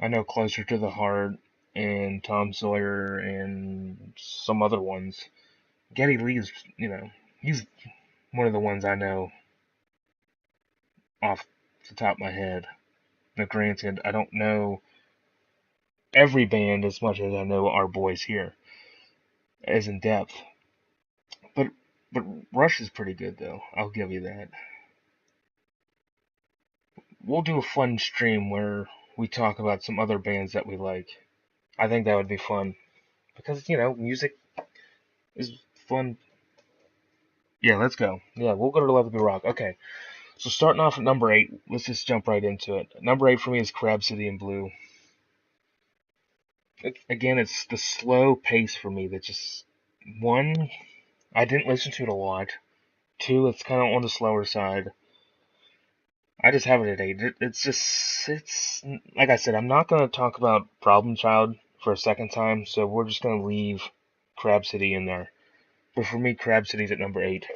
Speaker 1: I know Closer to the Heart and Tom Sawyer and some other ones. Geddy Lee's, he's one of the ones I know off the top of my head. Now, granted, I don't know every band as much as I know our boys here, as in depth. But but Rush is pretty good though. I'll give you that. We'll do a fun stream where we talk about some other bands that we like. I think that would be fun because music is fun. Yeah, let's go. Yeah, we'll go to Let There Be Rock. Okay, so starting off at number 8, let's just jump right into it. Number 8 for me is Crab City in Blue. Again, it's the slow pace for me that just, one, I didn't listen to it a lot. Two, it's kind of on the slower side. I just have it at 8. It's like I said, I'm not gonna talk about Problem Child for a second time, so we're just gonna leave Crab City in there. But for me, Crab City's at number 8.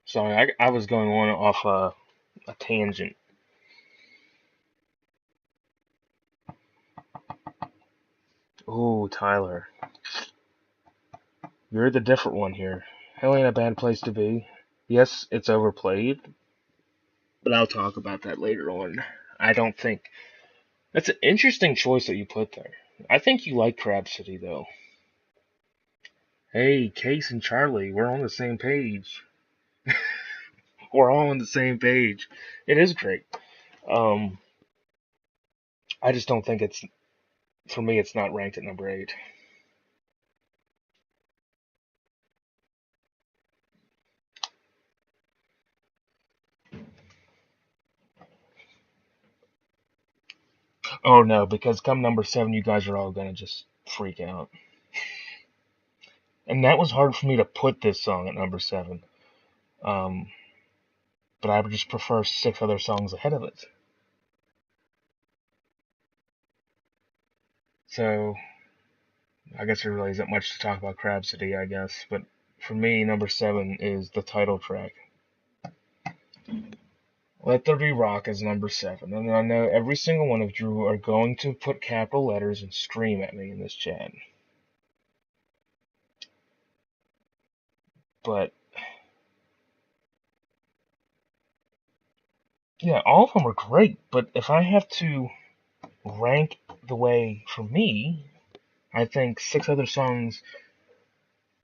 Speaker 1: Sorry, I was going on off a tangent. Ooh, Tyler, you're the different one here. Hell ain't a bad place to be. Yes, it's overplayed, but I'll talk about that later on. I don't think that's an interesting choice that you put there. I think you like Crab City though. Hey, Case and Charlie, we're on the same page. We're all on the same page. It is great. Um, I just don't think it's, for me. It's not ranked at number 8. Oh no, because come number 7, you guys are all gonna just freak out. And that was hard for me to put this song at number 7. Um, but I would just prefer 6 other songs ahead of it. So I guess there really isn't much to talk about Crab City, I guess. But for me, number 7 is the title track. Let There Be Rock is number 7. And I know every single one of you are going to put capital letters and scream at me in this chat. But yeah, all of them are great. But if I have to rank the way for me, I think 6 other songs.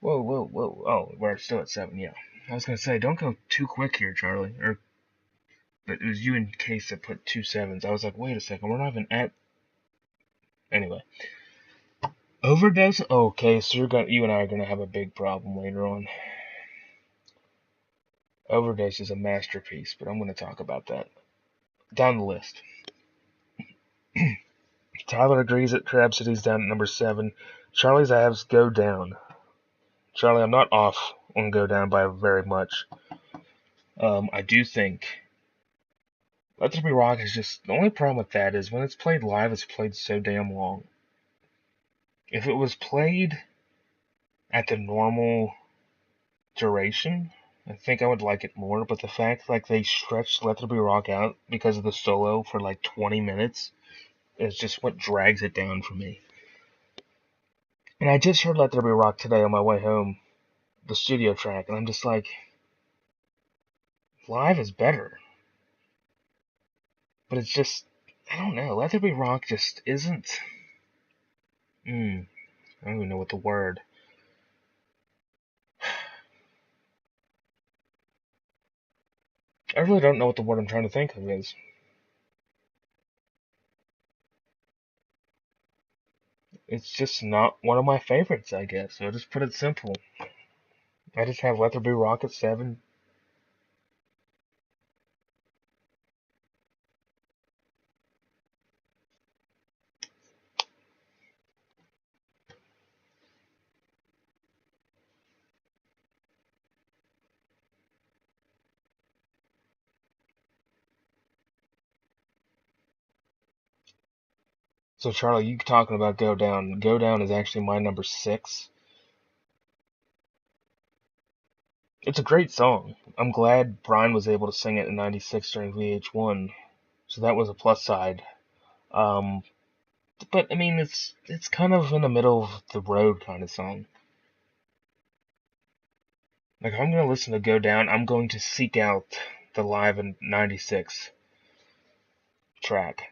Speaker 1: Whoa, whoa, whoa. Oh, we're still at 7, yeah. I was going to say, don't go too quick here, Charlie. But it was you in Case that put 2 sevens. I was like, wait a second, we're not even at Anyway, Overdose. Okay, so you and I are gonna have a big problem later on. Overdose is a masterpiece, but I'm gonna talk about that down the list. Tyler agrees that Crab City's down at number 7. Charlie's Abs go down. Charlie, I'm not off on go down by very much. I do think Let There Be Rock is just the only problem with that is when it's played live, it's played so damn long. If it was played at the normal duration, I think I would like it more. But the fact like they stretched Let There Be Rock out because of the solo for like 20 minutes is just what drags it down for me. And I just heard Let There Be Rock today on my way home, the studio track, and I'm just like, live is better. But it's just, I don't know, Let There Be Rock just isn't, I don't even know what the word. I really don't know what the word I'm trying to think of is. It's just not one of my favorites, I guess. I'll just put it simple. I just have Let There Be Rock at 7. So Charlie, you talking about Go Down. Go Down is actually my number 6. It's a great song. I'm glad Brian was able to sing it in 96 during VH1. So that was a plus side. Um, but I mean, it's kind of in the middle of the road kind of song. Like, if I'm gonna listen to Go Down, I'm going to seek out the live in '96 track.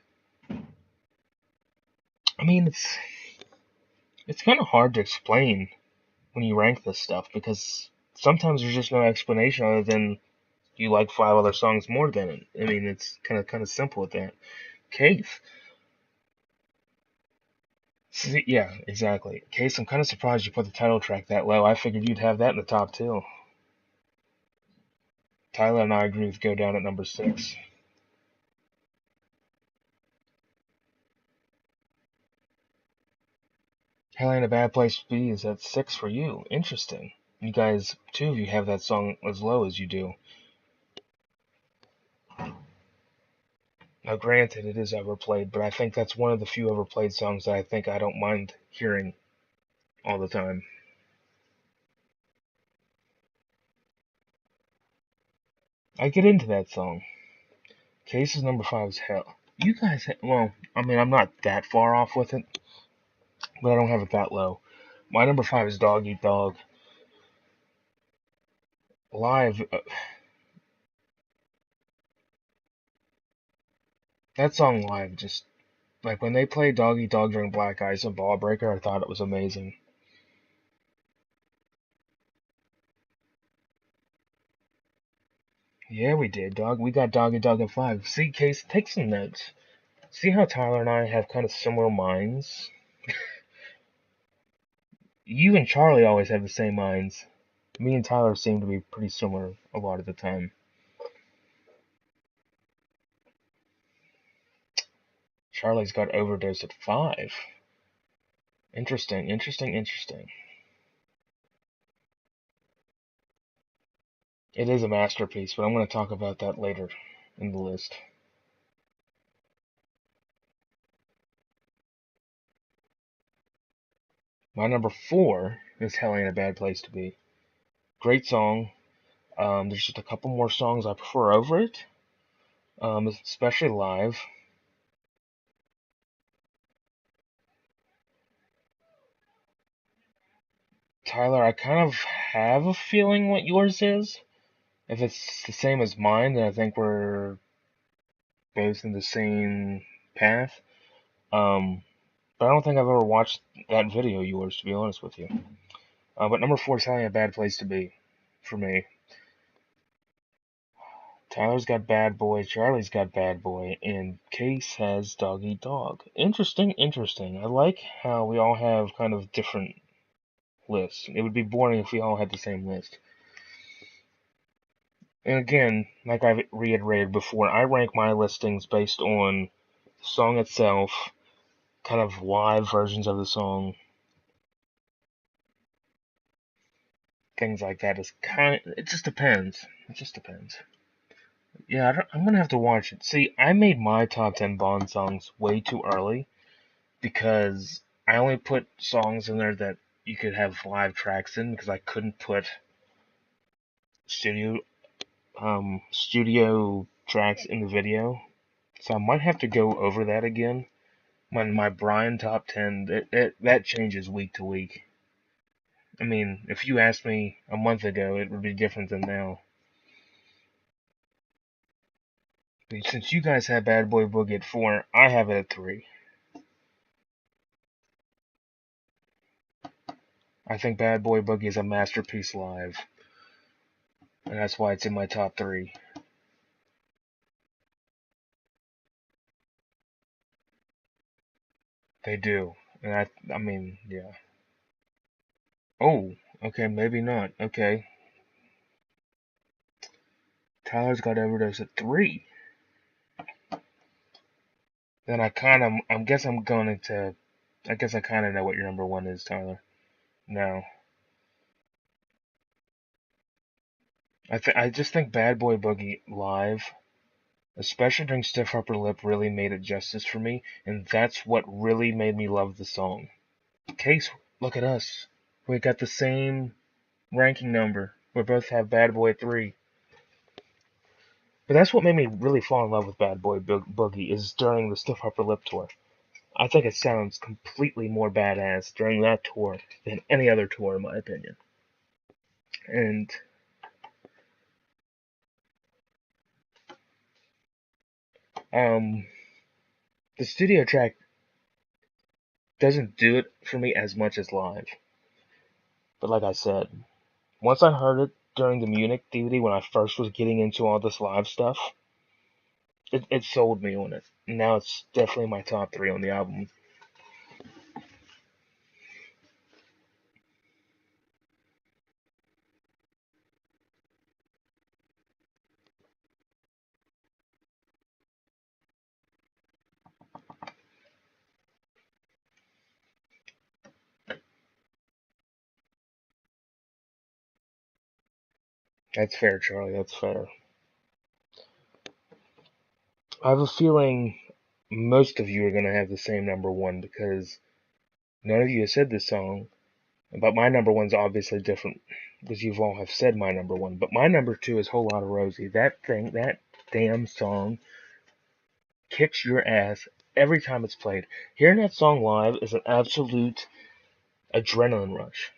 Speaker 1: I mean, it's kind of hard to explain when you rank this stuff because sometimes there's just no explanation other than you like 5 other songs more than it. I mean, it's kind of simple with that. Case. See, yeah, exactly. Case, I'm kind of surprised you put the title track that low. I figured you'd have that in the top 2. Tyler and I agree with Go Down at number 6. Hell Ain't a Bad Place to Be is at 6 for you. Interesting. You guys, 2 of you have that song as low as you do. Now, granted, it is overplayed, but I think that's one of the few overplayed songs that I think I don't mind hearing all the time. I get into that song. Case is number 5 as hell. You guys, well, I mean, I'm not that far off with it, but I don't have it that low. My number 5 is Dog Eat Dog. Live, that song live just, like when they played Dog Eat Dog during Black Ice and Ball Breaker, I thought it was amazing. Yeah, we did, dog. We got Dog Eat Dog at 5. See, Case, take some notes. See how Tyler and I have kind of similar minds? You and Charlie always have the same minds. Me and Tyler seem to be pretty similar a lot of the time. Charlie's got Overdose at 5. Interesting, interesting, interesting. It is a masterpiece, but I'm going to talk about that later in the list. My number 4 is Hell Ain't a Bad Place to Be. Great song. There's just a couple more songs I prefer over it, especially live. Tyler, I kind of have a feeling what yours is. If it's the same as mine, then I think we're both in the same path. But I don't think I've ever watched that video of yours, to be honest with you. But number 4 is Hell Ain't a Bad Place to Be, for me. Tyler's got Bad Boy, Charlie's got Bad Boy, and Case has Dog Eat Dog. Interesting, interesting. I like how we all have kind of different lists. It would be boring if we all had the same list. And again, like I've reiterated before, I rank my listings based on the song itself, kind of live versions of the song, things like that. It just depends. It just depends. Yeah, I'm gonna have to watch it. See, I made my top 10 Bond songs way too early because I only put songs in there that you could have live tracks in because I couldn't put studio studio tracks in the video. So I might have to go over that again. When my Brian top 10, that changes week to week. I mean, if you asked me a month ago, it would be different than now. But since you guys have Bad Boy Boogie at 4, I have it at 3. I think Bad Boy Boogie is a masterpiece live, and that's why it's in my top 3. They do, and I mean, yeah. Oh, okay, maybe not. Okay, Tyler's got Overdose at 3. Then I guess I'm going to, I guess I kind of know what your number 1 is, Tyler. No, I just think Bad Boy Boogie live, especially during Stiff Upper Lip, really made it justice for me, and that's what really made me love the song. Case, look at us. We got the same ranking number. We both have Bad Boy 3. But that's what made me really fall in love with Bad Boy Boogie is during the Stiff Upper Lip tour. I think it sounds completely more badass during that tour than any other tour, in my opinion. And um, the studio track doesn't do it for me as much as live. But like I said, once I heard it during the Munich DVD when I first was getting into all this live stuff, it sold me on it. Now it's definitely my top 3 on the album. That's fair, Charlie. That's fair. I have a feeling most of you are going to have the same number 1 because none of you have said this song. But my number 1's obviously different because you've all have said my number 1. But my number 2 is Whole Lotta Rosie. That damn song kicks your ass every time it's played. Hearing that song live is an absolute adrenaline rush.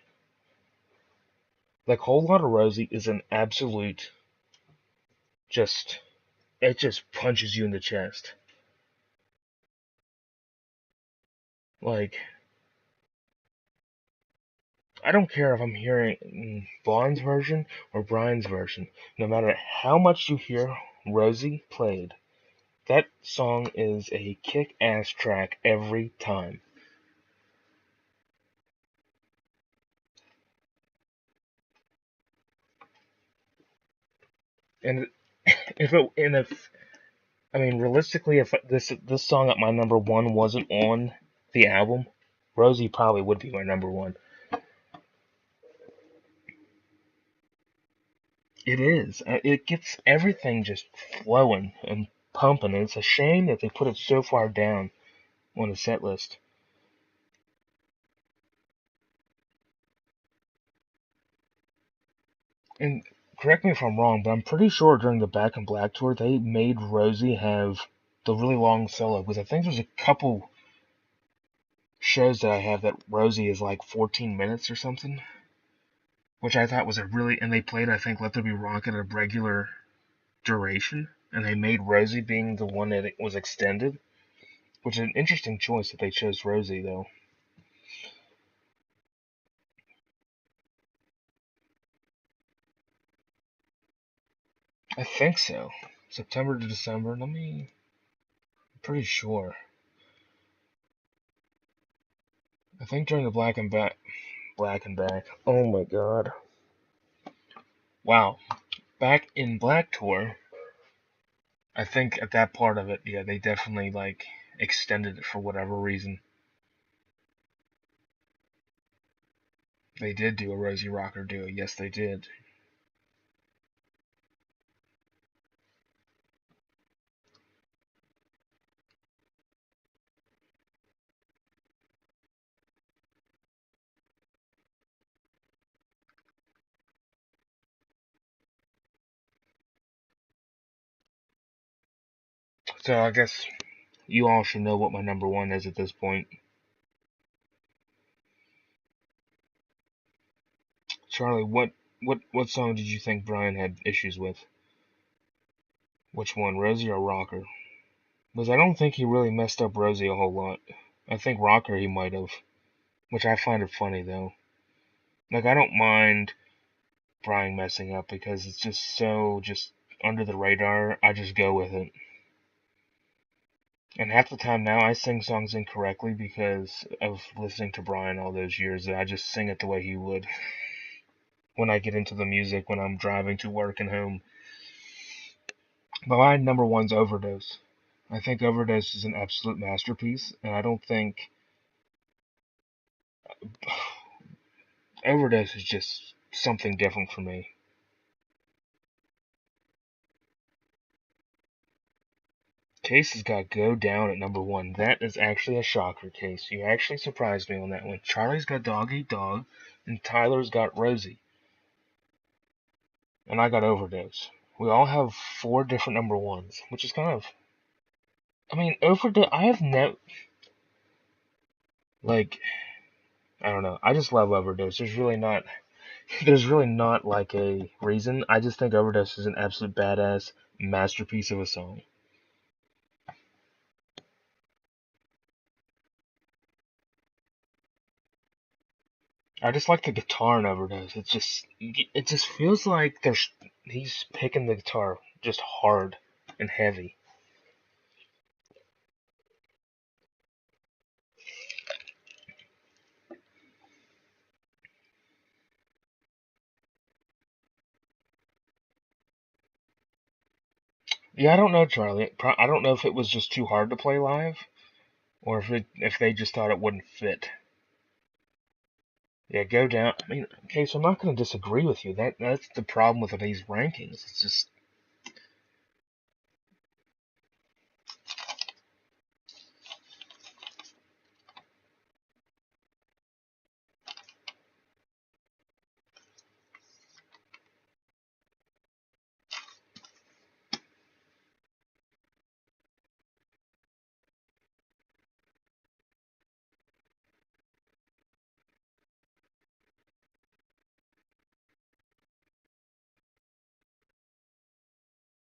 Speaker 1: Like Whole Lotta Rosie is an absolute just it just punches you in the chest. Like I don't care if I'm hearing Vaughn's version or Brian's version. No matter how much you hear Rosie played, that song is a kick-ass track every time. And if I mean realistically, if this song at my number 1 wasn't on the album, Rosie probably would be my number 1. It is. It gets everything just flowing and pumping. And it's a shame that they put it so far down on the set list. And correct me if I'm wrong, but I'm pretty sure during the Back in Black tour they made Rosie have the really long solo because I think there's a couple shows that I have that Rosie is like 14 minutes or something, which I thought was a really and they played I think Let There Be Rock at a regular duration, and they made Rosie being the one that it was extended, which is an interesting choice that they chose Rosie though. I think so. September to December. I'm pretty sure. I think during the Black and Back. Oh my god. Wow. Back in Black Tour, I think at that part of it, yeah, they definitely like extended it for whatever reason. They did do a Rosie Rocker duo. Yes, they did. So I guess you all should know what my number one is at this point. Charlie, what song did you think Brian had issues with? Which one, Rosie or Rocker? Because I don't think he really messed up Rosie a whole lot. I think Rocker he might have, which I find it funny though. Like I don't mind Brian messing up because it's just so just under the radar. I just go with it. And half the time now I sing songs incorrectly because of listening to Brian all those years that I just sing it the way he would when I get into the music when I'm driving to work and home. But my number one's Overdose. I think Overdose is an absolute masterpiece, and I don't think Overdose is just something different for me. Case has got Go Down at number one. That is actually a shocker, Case. You actually surprised me on that one. Charlie's got Dog Eat Dog, and Tyler's got Rosie. And I got Overdose. We all have four different number ones, which is kind of. I mean, Overdose. I have no. Like, I don't know. I just love Overdose. There's really not. There's really not like a reason. I just think Overdose is an absolute badass masterpiece of a song. I just like the guitar in Overdose. It just feels like he's picking the guitar just hard and heavy. Yeah, I don't know, Charlie. I don't know if it was just too hard to play live, or if they just thought it wouldn't fit. Yeah, Go Down. I mean, okay, so I'm not going to disagree with you. That's the problem with these rankings. It's just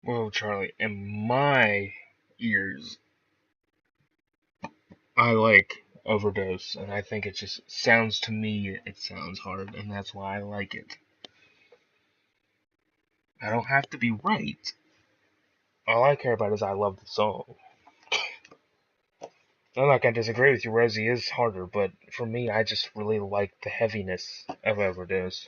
Speaker 1: whoa, Charlie. In my ears, I like Overdose, and I think it just sounds to me it sounds hard, and that's why I like it. I don't have to be right. All I care about is I love the song. I'm not gonna disagree with you. Rosie is harder, but for me, I just really like the heaviness of Overdose.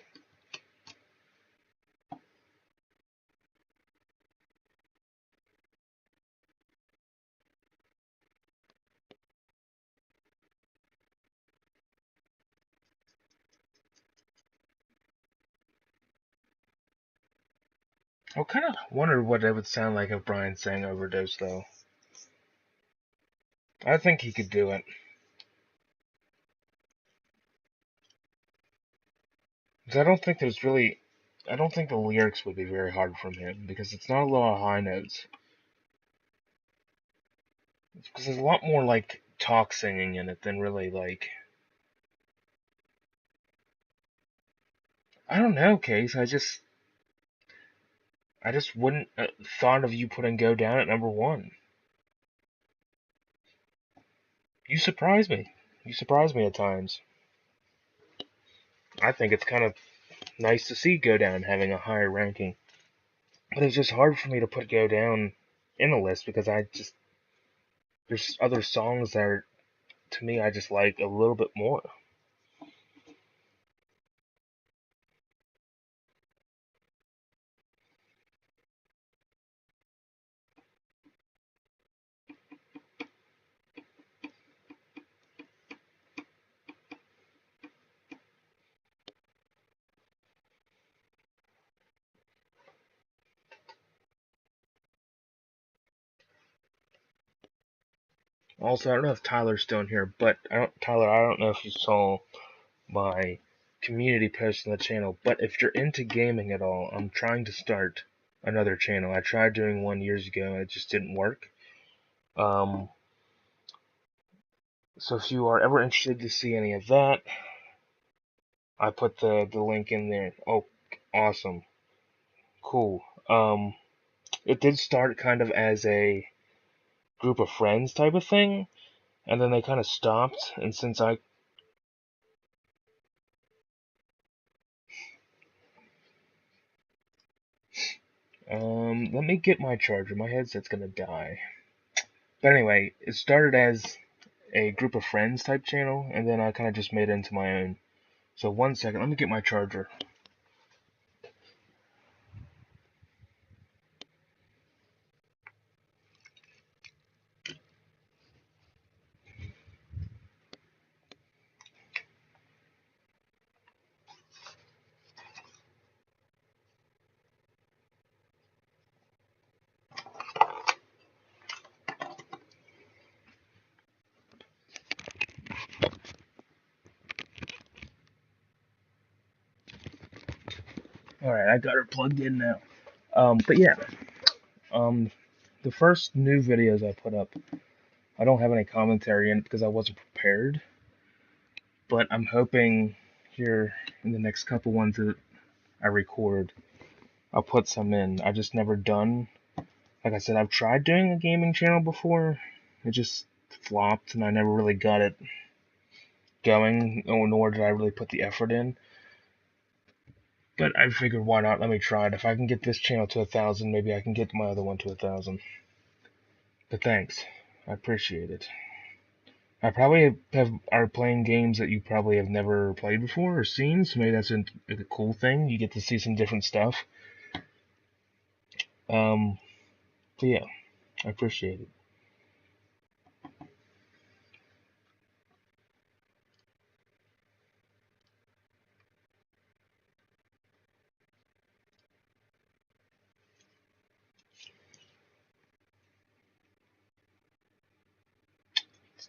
Speaker 1: I kind of wonder what it would sound like if Brian sang Overdose, though. I think he could do it. 'Cause I don't think the lyrics would be very hard from him because it's not a lot of high notes. Because there's a lot more like talk singing in it than really like. I don't know, Case. I just wouldn't thought of you putting Go Down at number one. You surprise me. You surprise me at times. I think it's kind of nice to see Go Down having a higher ranking. But it's just hard for me to go down in a list because there's other songs that are, to me, I just like a little bit more. Also, I don't know if Tyler's still in here, but Tyler, I don't know if you saw my community post on the channel, but if you're into gaming at all, I'm trying to start another channel. I tried doing one years ago and it just didn't work. Um, so if you are ever interested to see any of that, I put the link in there. Oh, awesome. Cool. It did start kind of as a group of friends type of thing, and then they kind of stopped, and since let me get my charger. My headset's gonna die. But anyway, it started as a group of friends type channel, and then I kind of just made it into my own. So 1 second, let me get my charger. Alright, I got her plugged in now. But yeah, um, the first new videos I put up, I don't have any commentary in it because I wasn't prepared. But I'm hoping here in the next couple ones that I record, I'll put some in. I just never done. Like I said, I've tried doing a gaming channel before. It just flopped, and I never really got it going, nor did I really put the effort in. But I figured, why not? Let me try it. If I can get this channel to 1,000, maybe I can get my other one to 1,000. But thanks, I appreciate it. I probably are playing games that you probably have never played before or seen, so maybe that's a cool thing. You get to see some different stuff. Um, so yeah, I appreciate it.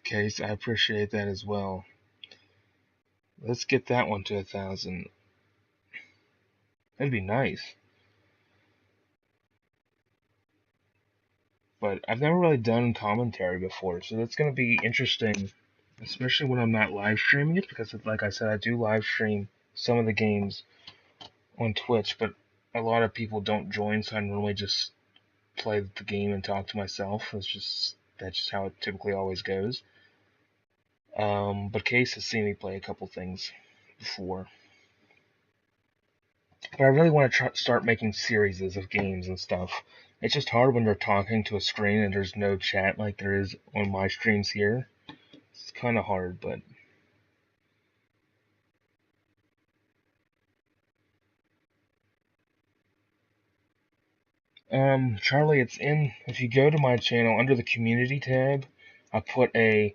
Speaker 1: Case, I appreciate that as well. Let's get that one to 1,000. That'd be nice. But I've never really done commentary before, so that's gonna be interesting, especially when I'm not live streaming it, because like I said, I do live stream some of the games on Twitch, but a lot of people don't join, so I normally just play the game and talk to myself. That's just how it typically always goes. But Case has seen me play a couple things before. But I really want to start making series of games and stuff. It's just hard when you're talking to a screen and there's no chat like there is on my streams here. It's kind of hard, but Charlie, it's in. If you go to my channel under the community tab, I put I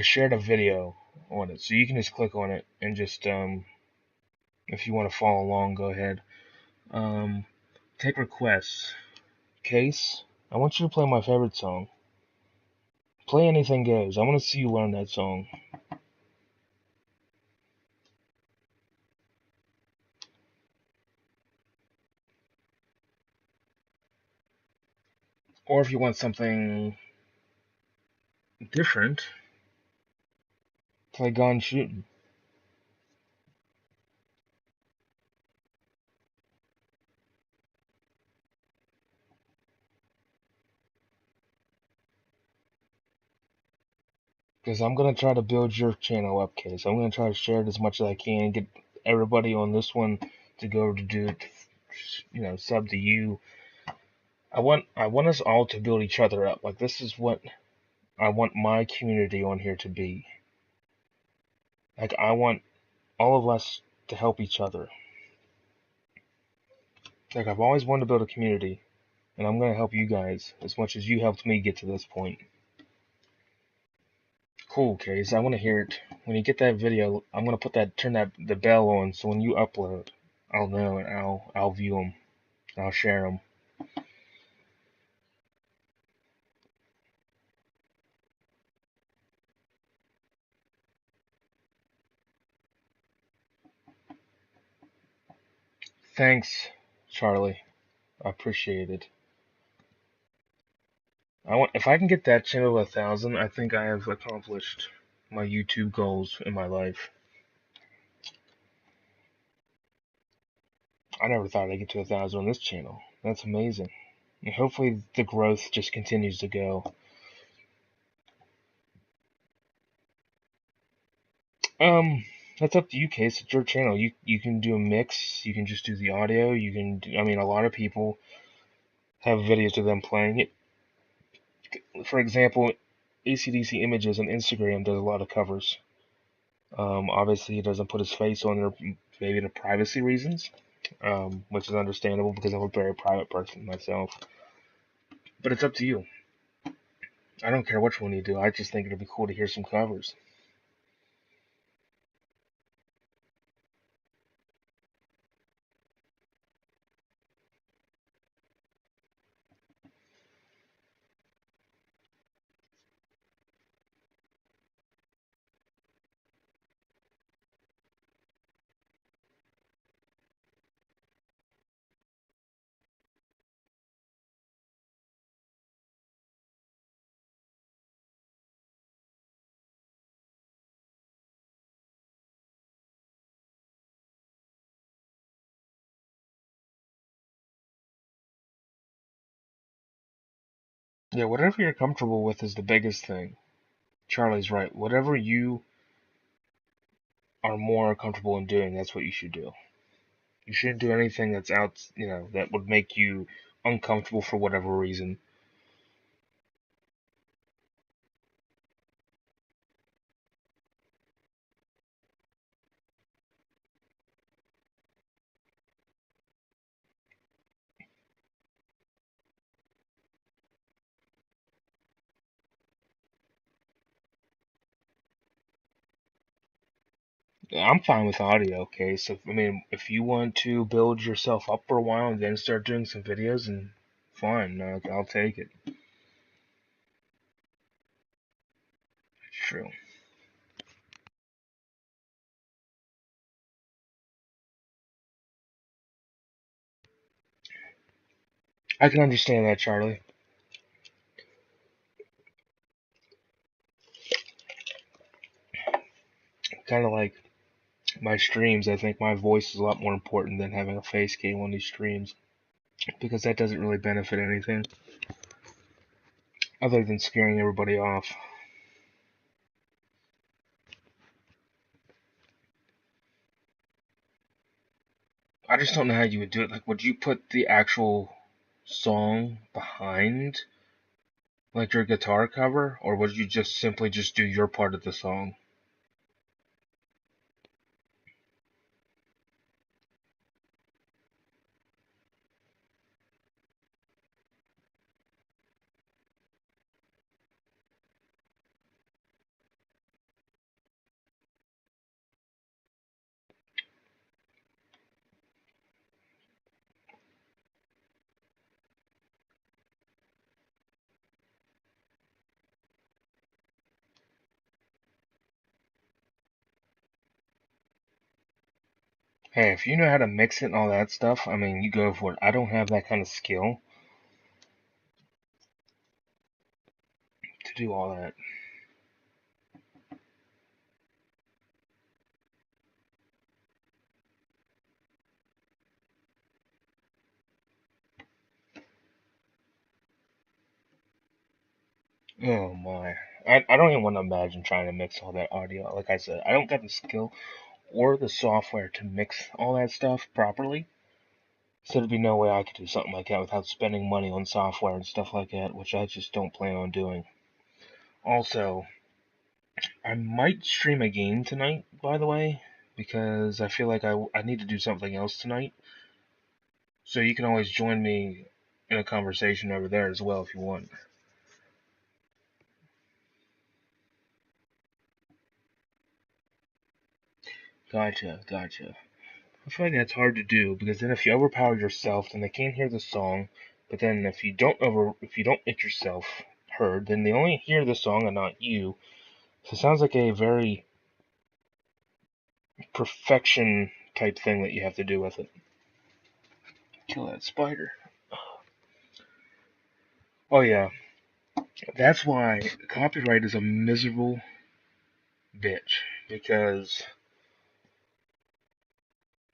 Speaker 1: shared a video on it, so you can just click on it and just if you want to follow along, go ahead. Um, take requests. Case, I want you to play my favorite song. Play Anything Goes. I want to see you learn that song. Or if you want something different, play Gone Shooting. Because I'm going to try to build your channel up, Case. I'm going to try to share it as much as I can, get everybody on this one to go over to do it sub to you. I want us all to build each other up. Like, this is what I want my community on here to be. Like, I want all of us to help each other. Like, I've always wanted to build a community, and I'm gonna help you guys as much as you helped me get to this point. Cool, Case. I want to hear it. When you get that video, I'm gonna turn the bell on, so when you upload, I'll know and I'll view them. I'll share them. Thanks, Charlie. I appreciate it. If I can get that channel to 1,000, I think I have accomplished my YouTube goals in my life. I never thought I'd get to 1,000 on this channel. That's amazing. And hopefully the growth just continues to go. That's up to you, Case. It's your channel. You can do a mix. You can just do the audio. You can do, I mean, a lot of people have videos of them playing it. For example, ACDC Images on Instagram does a lot of covers. Obviously, he doesn't put his face on there, maybe to privacy reasons, which is understandable because I'm a very private person myself. But it's up to you. I don't care which one you do. I just think it'd be cool to hear some covers. Yeah, whatever you're comfortable with is the biggest thing. Charlie's right. Whatever you are more comfortable in doing, that's what you should do. You shouldn't do anything that's that would make you uncomfortable for whatever reason. I'm fine with audio, okay? So, I mean, if you want to build yourself up for a while and then start doing some videos, and fine, I'll take it. It's true. I can understand that, Charlie. Kind of like my streams, I think my voice is a lot more important than having a face cam on these streams, because that doesn't really benefit anything other than scaring everybody off. I just don't know how you would do it. Like, would you put the actual song behind, like, your guitar cover, or would you just simply just do your part of the song? Hey, if you know how to mix it and all that stuff, I mean, you go for it. I don't have that kind of skill to do all that. Oh my. I don't even want to imagine trying to mix all that audio. Like I said, I don't got the skill or the software to mix all that stuff properly. So there'd be no way I could do something like that without spending money on software and stuff like that, which I just don't plan on doing. Also, I might stream a game tonight, by the way, because I feel like I need to do something else tonight. So you can always join me in a conversation over there as well if you want. Gotcha, gotcha. I feel like that's hard to do because then if you overpower yourself, then they can't hear the song. But then if you don't make yourself heard, then they only hear the song and not you. So it sounds like a very perfection type thing that you have to do with it. Kill that spider. Oh yeah, that's why copyright is a miserable bitch because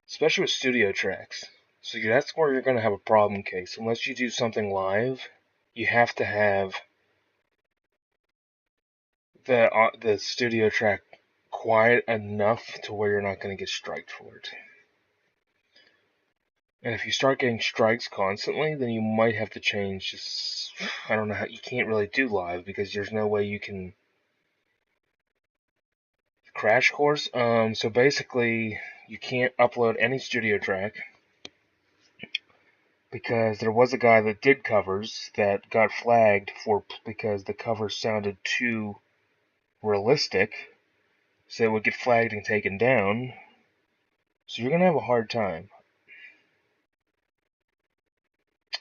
Speaker 1: especially with studio tracks. So that's where you're gonna have a problem case. Unless you do something live, you have to have the studio track quiet enough to where you're not gonna get striked for it. And if you start getting strikes constantly, then you might have to change. Just I don't know how you can't really do live because there's no way you can crash course. So basically, you can't upload any studio track because there was a guy that did covers that got flagged for because the covers sounded too realistic, so it would get flagged and taken down. So you're gonna have a hard time.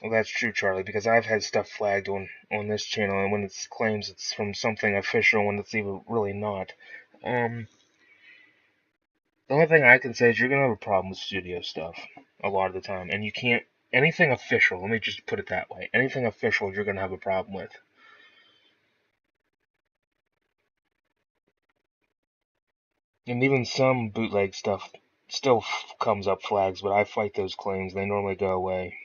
Speaker 1: Well, that's true, Charlie, because I've had stuff flagged on this channel, and when it claims it's from something official, when it's even really not. Um, the only thing I can say is you're gonna have a problem with studio stuff a lot of the time, and you can't anything official. Let me just put it that way. Anything official, you're gonna have a problem with. And even some bootleg stuff still comes up flags, but I fight those claims. They normally go away.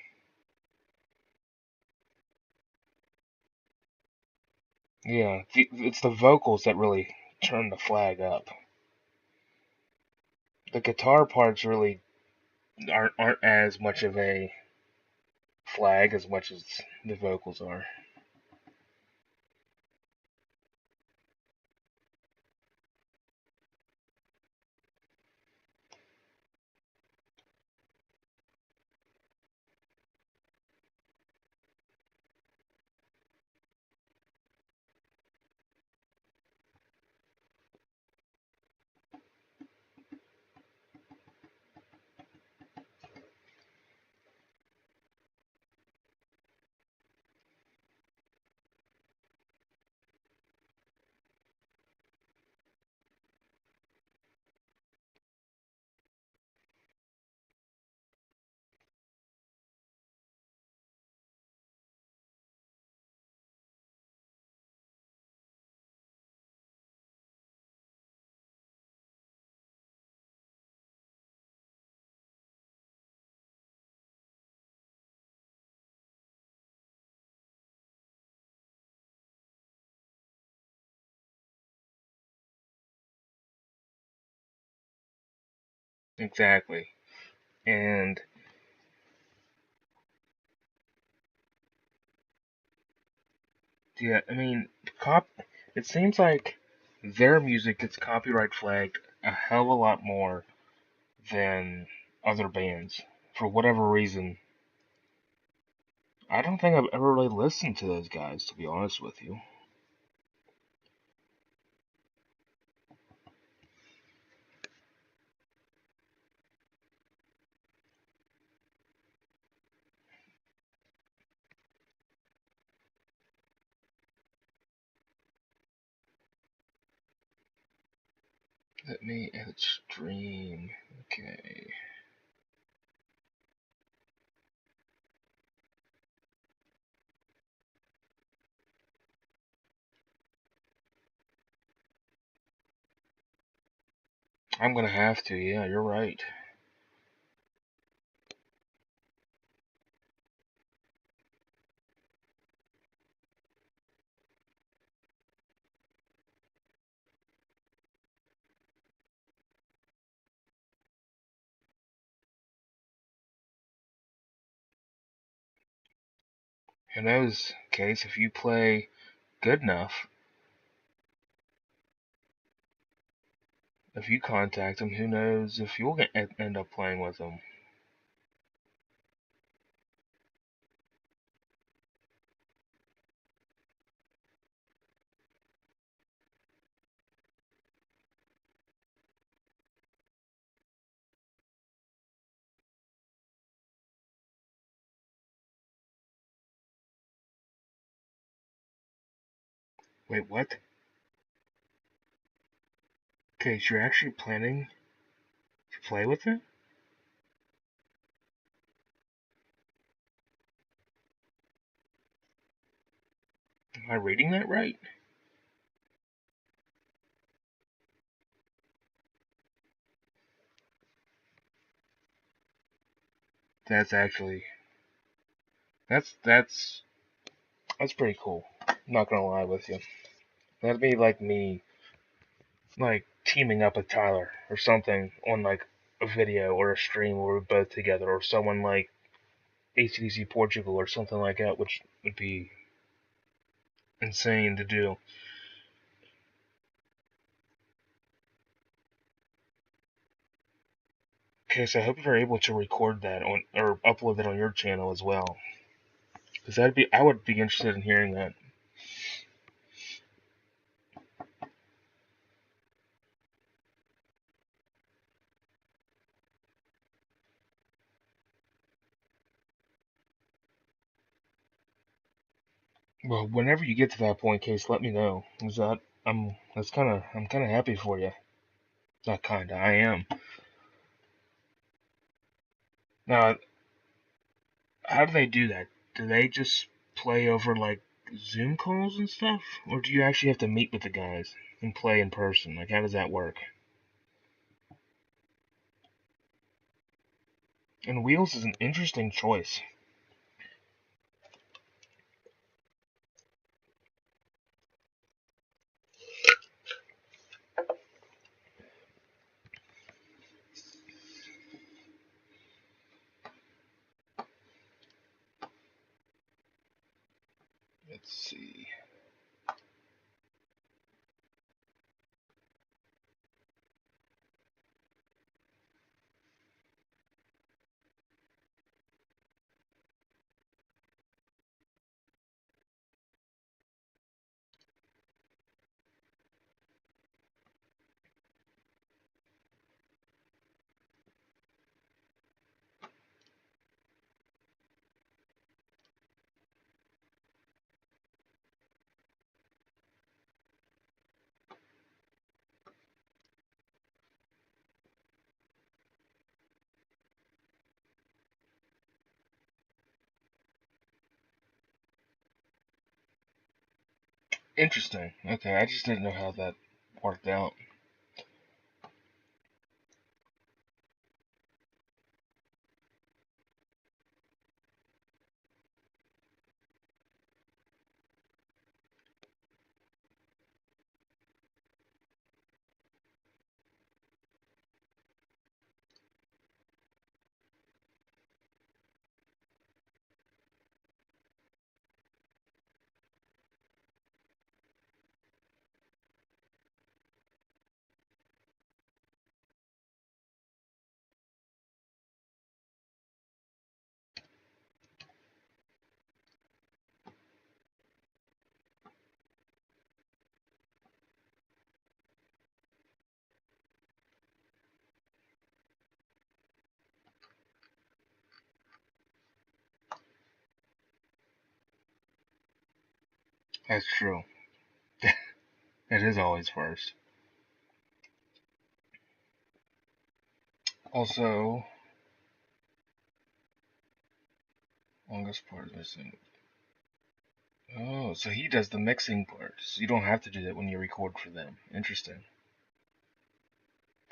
Speaker 1: Yeah, it's the vocals that really turn the flag up. The guitar parts really aren't as much of a flag as much as the vocals are. Exactly. And yeah, I mean, it seems like their music gets copyright flagged a hell of a lot more than other bands. For whatever reason, I don't think I've ever really listened to those guys, to be honest with you. Let me edit stream. Okay. I'm gonna have to, yeah, you're right. Who knows, Case, if you play good enough, if you contact him, who knows if you'll end up playing with him. Wait, what? Case, you're actually planning to play with him? Am I reading that right? That's actually that's that's pretty cool. I'm not gonna lie with you. That'd be like me like teaming up with Tyler or something on like a video or a stream where we're both together, or someone like ACDC Portugal or something like that, which would be insane to do. Okay, so I hope you're able to record that on or upload that on your channel as well, because I would be interested in hearing that. Well, whenever you get to that point, Case, let me know. Is that I'm kind of happy for you. Not kinda, I am. Now, how do they do that? Do they just play over like Zoom calls and stuff, or do you actually have to meet with the guys and play in person? Like, how does that work? And Wheels is an interesting choice. Let's see. Interesting. Okay, I just didn't know how that worked out. That's true. It is always first. Also, longest part missing. Oh, so he does the mixing part. So you don't have to do that when you record for them. Interesting.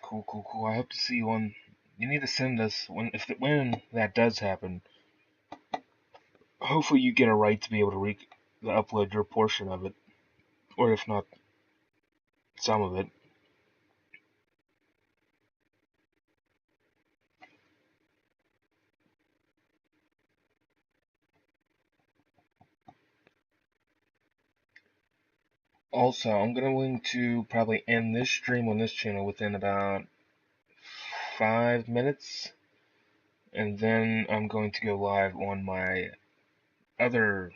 Speaker 1: Cool, cool, cool. I hope to see you on. You need to send us when that does happen. Hopefully, you get a right to be able to upload your portion of it, or if not, some of it. Also, I'm going to probably end this stream on this channel within about 5 minutes, and then I'm going to go live on my other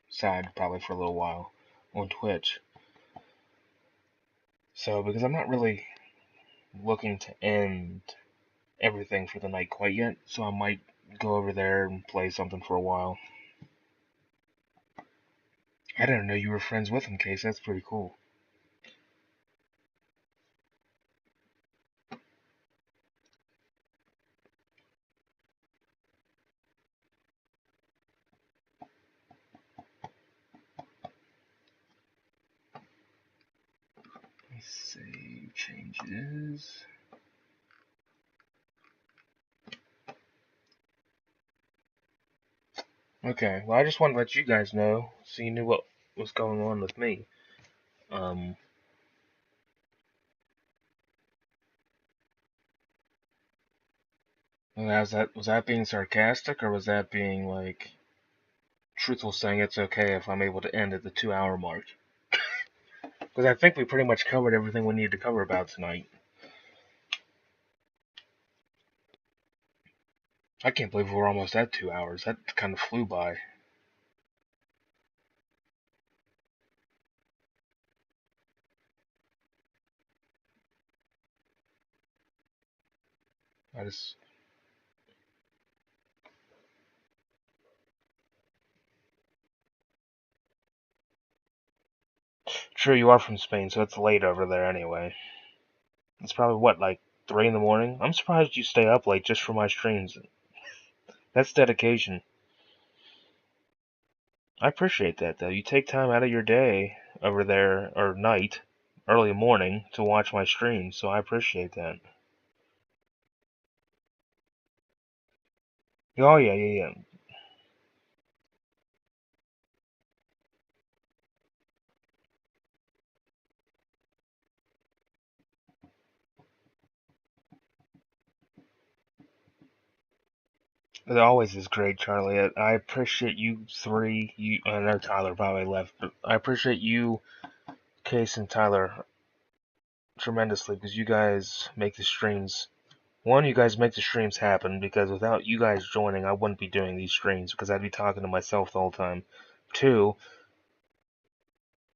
Speaker 1: side probably for a little while on Twitch. So, because I'm not really looking to end everything for the night quite yet, so I might go over there and play something for a while. I didn't know you were friends with him, Case. That's pretty cool. Let me save changes. Okay, well, I just wanted to let you guys know so you knew what was going on with me. Was that being sarcastic, or was that being, like, truthful, saying it's okay if I'm able to end at the 2 hour mark? Because I think we pretty much covered everything we needed to cover about tonight. I can't believe we're almost at 2 hours. That kind of flew by. I just... True, you are from Spain, so it's late over there anyway. It's probably, what, like 3 in the morning? I'm surprised you stay up late just for my streams. That's dedication. I appreciate that, though. You take time out of your day over there, or night, early morning, to watch my streams, so I appreciate that. Oh, yeah. It always is great, Charlie. I appreciate you three. I know Tyler probably left, but I appreciate you, Case, and Tyler tremendously because you guys make the streams. One, you guys make the streams happen because without you guys joining, I wouldn't be doing these streams because I'd be talking to myself the whole time. Two,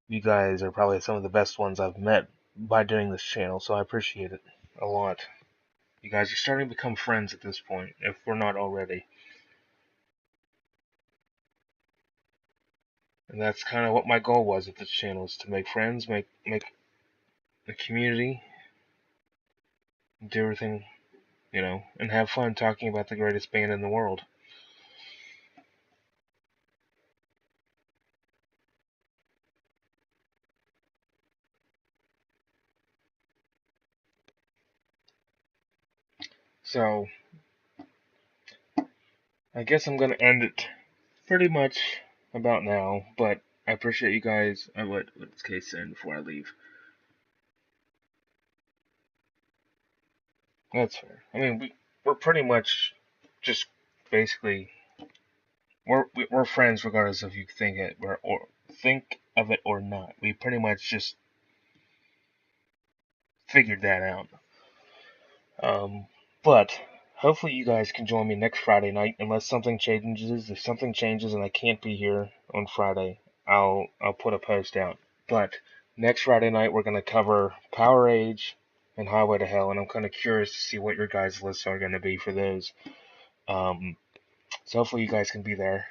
Speaker 1: you guys are probably some of the best ones I've met by doing this channel, so I appreciate it a lot. You guys are starting to become friends at this point, if we're not already. And that's kind of what my goal was with this channel, is to make friends, make a community, do everything, and have fun talking about the greatest band in the world. So, I guess I'm gonna end it pretty much about now, but I appreciate you guys. What's Case saying before I leave? That's fair. I mean, we're pretty much just basically we're friends regardless if you think it or think of it or not. We pretty much just figured that out. But hopefully you guys can join me next Friday night, unless something changes. If something changes and I can't be here on Friday, I'll put a post out. But next Friday night we're gonna cover Power Age and Highway to Hell, and I'm kind of curious to see what your guys' lists are gonna be for those. So hopefully you guys can be there.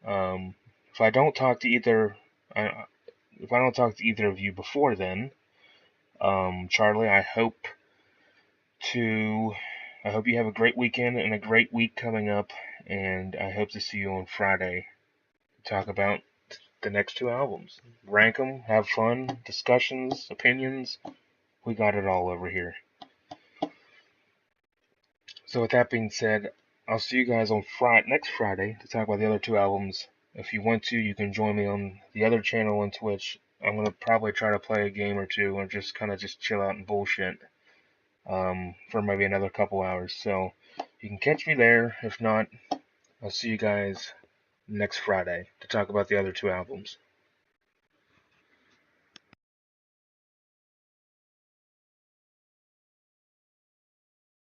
Speaker 1: If I don't talk to either, if I don't talk to either of you before then, Charlie, to I hope you have a great weekend and a great week coming up, and I hope to see you on Friday to talk about the next two albums. Rank them, have fun, discussions, opinions. We got it all over here. So with that being said, I'll see you guys on next Friday to talk about the other two albums. If you want to, you can join me on the other channel on Twitch. I'm gonna probably try to play a game or two and just kind of just chill out and bullshit for maybe another couple hours. So you can catch me there. If not, I'll see you guys next Friday to talk about the other two albums.